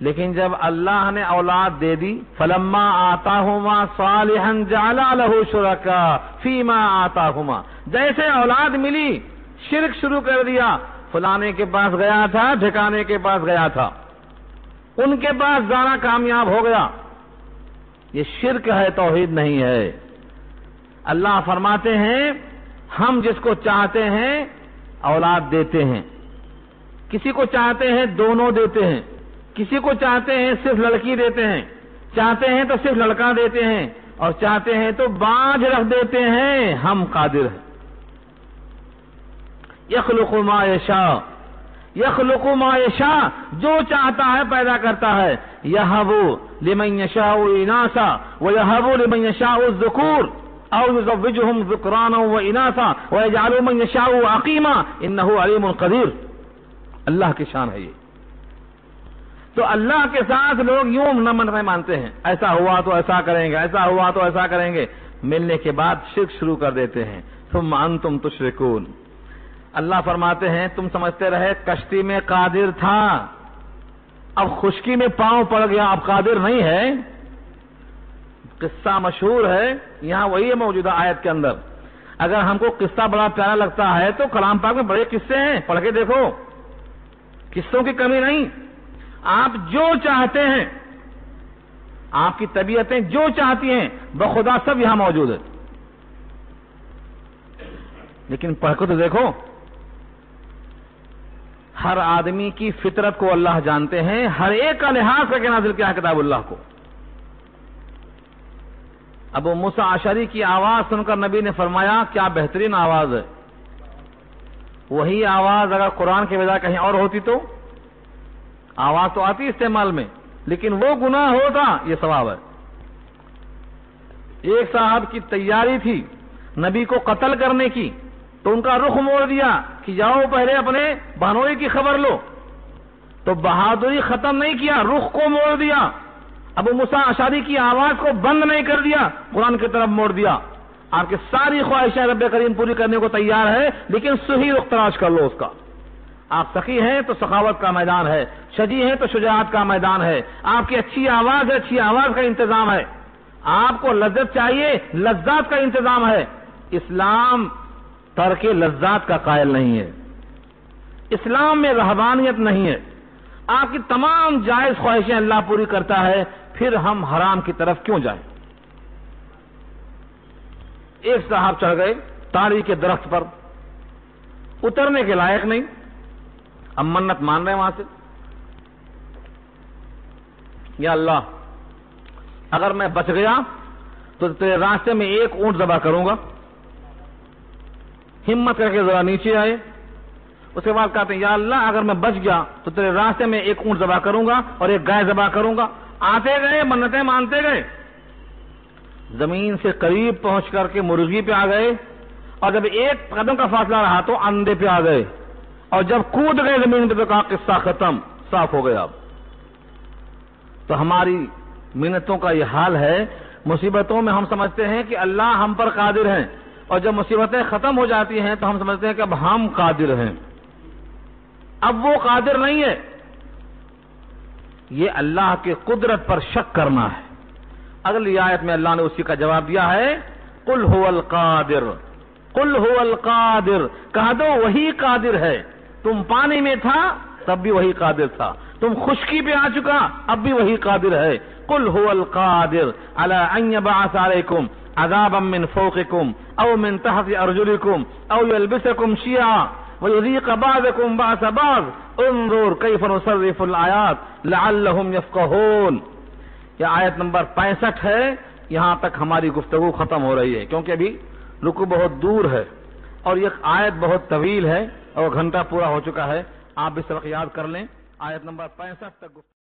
لیکن جب اللہ نے اولاد دے دی، فلما آتاہما صالحا جعل لہ شرکاء فیما آتاہما، جیسے اولاد ملی شرک شروع کر دیا، فلانے کے پاس گیا تھا، ٹھکانے کے پاس گیا تھا، ان کے پاس جانا کامیاب ہو گیا۔ یہ شرک ہے، توحید نہیں ہے۔ اللہ فرماتے ہیں ہم جس کو چاہتے ہیں اولاد دیتے ہیں، کسی کو چاہتے ہیں دونوں دیتے ہیں، کسی کو چاہتے ہیں صرف لڑکی دیتے ہیں، چاہتے ہیں تو صرف لڑکا دیتے ہیں، اور چاہتے ہیں تو باج رکھ دیتے ہیں۔ ہم قادر ہیں۔ یخلق ما یشاء، یخلق ما یشاء، جو چاہتا ہے پیدا کرتا ہے۔ یہب لمن یشاء اناثا ویہب لمن یشاء الذکور او یزوجہم ذکرانا واناثا ویجعل من یشاء عقیما انہ علیم قدیر۔ اللہ کی شان ہے یہ۔ تو اللہ کے ساتھ لوگ یوں نہ مانتے ہیں، ایسا ہوا تو ایسا کریں گے، ایسا ہوا تو ایسا کریں گے، ملنے کے بعد شرک شروع کر دیتے ہیں۔ ثم انتم تشرکون، اللہ فرماتے ہیں تم سمجھتے رہے کشتی میں قادر تھا، اب خشکی میں پاؤں پڑ گیا، اب قادر نہیں ہے۔ قصہ مشہور ہے، یہاں وہی ہے موجودہ آیت کے اندر۔ اگر ہم کو قصہ بڑا پیارا لگتا ہے تو کلام پاک میں بڑے قصے ہیں، پڑھ کے دیکھو، قصوں کی کمی نہیں۔ آپ جو چاہتے ہیں، آپ کی طبیعتیں جو چاہتی ہیں، بخدا سب یہاں موجود ہے۔ لیکن پڑھ کے تو دیکھو. ہر آدمی کی فطرت کو اللہ جانتے ہیں, ہر ایک کا لحاظ کر کے نازل کیا ہے کتاب اللہ کو. ابو موسیٰ اشعری کی آواز سن کر نبی نے فرمایا کیا بہترین آواز ہے. وہی آواز اگر قرآن کے بجائے کہیں اور ہوتی تو آواز تو آتی استعمال میں, لیکن وہ گناہ ہوتا, یہ ثواب ہے. ایک صاحب کی تیاری تھی نبی کو قتل کرنے کی, تو ان کا رخ موڑ دیا کہ جاؤ پہلے اپنے بہنوئی کی خبر لو. تو بہادری ختم نہیں کیا, رخ کو موڑ دیا. ابو موسیٰ اشعری کی آواز کو بند نہیں کر دیا, قرآن کی طرف موڑ دیا. آپ کی ساری خواہشیں رب کریم پوری کرنے کو تیار ہے, لیکن صحیح رخ تلاش کر لو اس کا. آپ سخی ہیں تو سخاوت کا میدان ہے, شجاع ہیں تو شجاعت کا میدان ہے. آپ کی اچھی آواز ہے, اچھی آواز کا انتظام ہے. آپ کو لذت چاہیے, لذات کا انتظام ہے. اسلام ترک لذات کا قائل نہیں ہے. اسلام میں رہبانیت نہیں ہے. آپ کی تمام جائز خواہشیں اللہ پوری کرتا ہے, پھر ہم حرام کی طرف کیوں جائیں. ایک صاحب چڑھ گئے تاڑی کے درخت پر, اترنے کے لائق نہیں, اب منت مان رہے ہیں وہاں سے, یا اللہ اگر میں بچ گیا تو تیرے راستے میں ایک اونٹ ذبح کروں گا. ہمت کر کے ذرا نیچے آئے. اس کے بعد کہتے ہیں یا اللہ اگر میں بچ گیا تو تیرے راستے میں ایک اونٹ ذبح کروں گا اور ایک گائے ذبح کروں گا. آتے گئے, منتیں مانتے گئے, زمین سے قریب پہنچ کر کے مرغی پہ آ گئے, اور جب ایک قدم کا فاصلہ رہا تو اندھے پہ آ گئے, اور جب کود گئے زمین پہ تو کہا قصہ ختم, صاف ہو گیا. اب تو ہماری منتوں کا یہ حال ہے. مصیبتوں میں ہم سمجھتے ہیں کہ اللہ ہم پر قادر ہیں, اور جب مصیبتیں ختم ہو جاتی ہیں تو ہم سمجھتے ہیں کہ اب ہم قادر ہیں. اب وہ قادر نہیں ہے. یہ اللہ کے قدرت پر شک کرنا ہے. اگلی آیت میں اللہ نے اسی کا جواب دیا ہے, قل هو القادر, قل هو القادر, کہہ دو وہی قادر ہے. تم پانی میں تھا تب بھی وہی قادر تھا, تم خشکی پہ آ چکا اب بھی وہی قادر ہے. قل هو القادر على ان يبعث عليكم عذابا من فوقكم او من تحت ارجلكم او يلبسكم شيعا ويذيق بعضكم بعض بعض انظر كيف نصرف الآيات لعلهم يفقهون. یہ آیت نمبر 65 ہے. یہاں تک ہماری گفتگو ختم ہو رہی ہے, کیونکہ ابھی رکوع بہت دور ہے اور یہ آیت بہت طویل ہے اور گھنٹہ پورا ہو چکا ہے. آپ بھی سبق یاد کر لیں. آیت نمبر 65 تک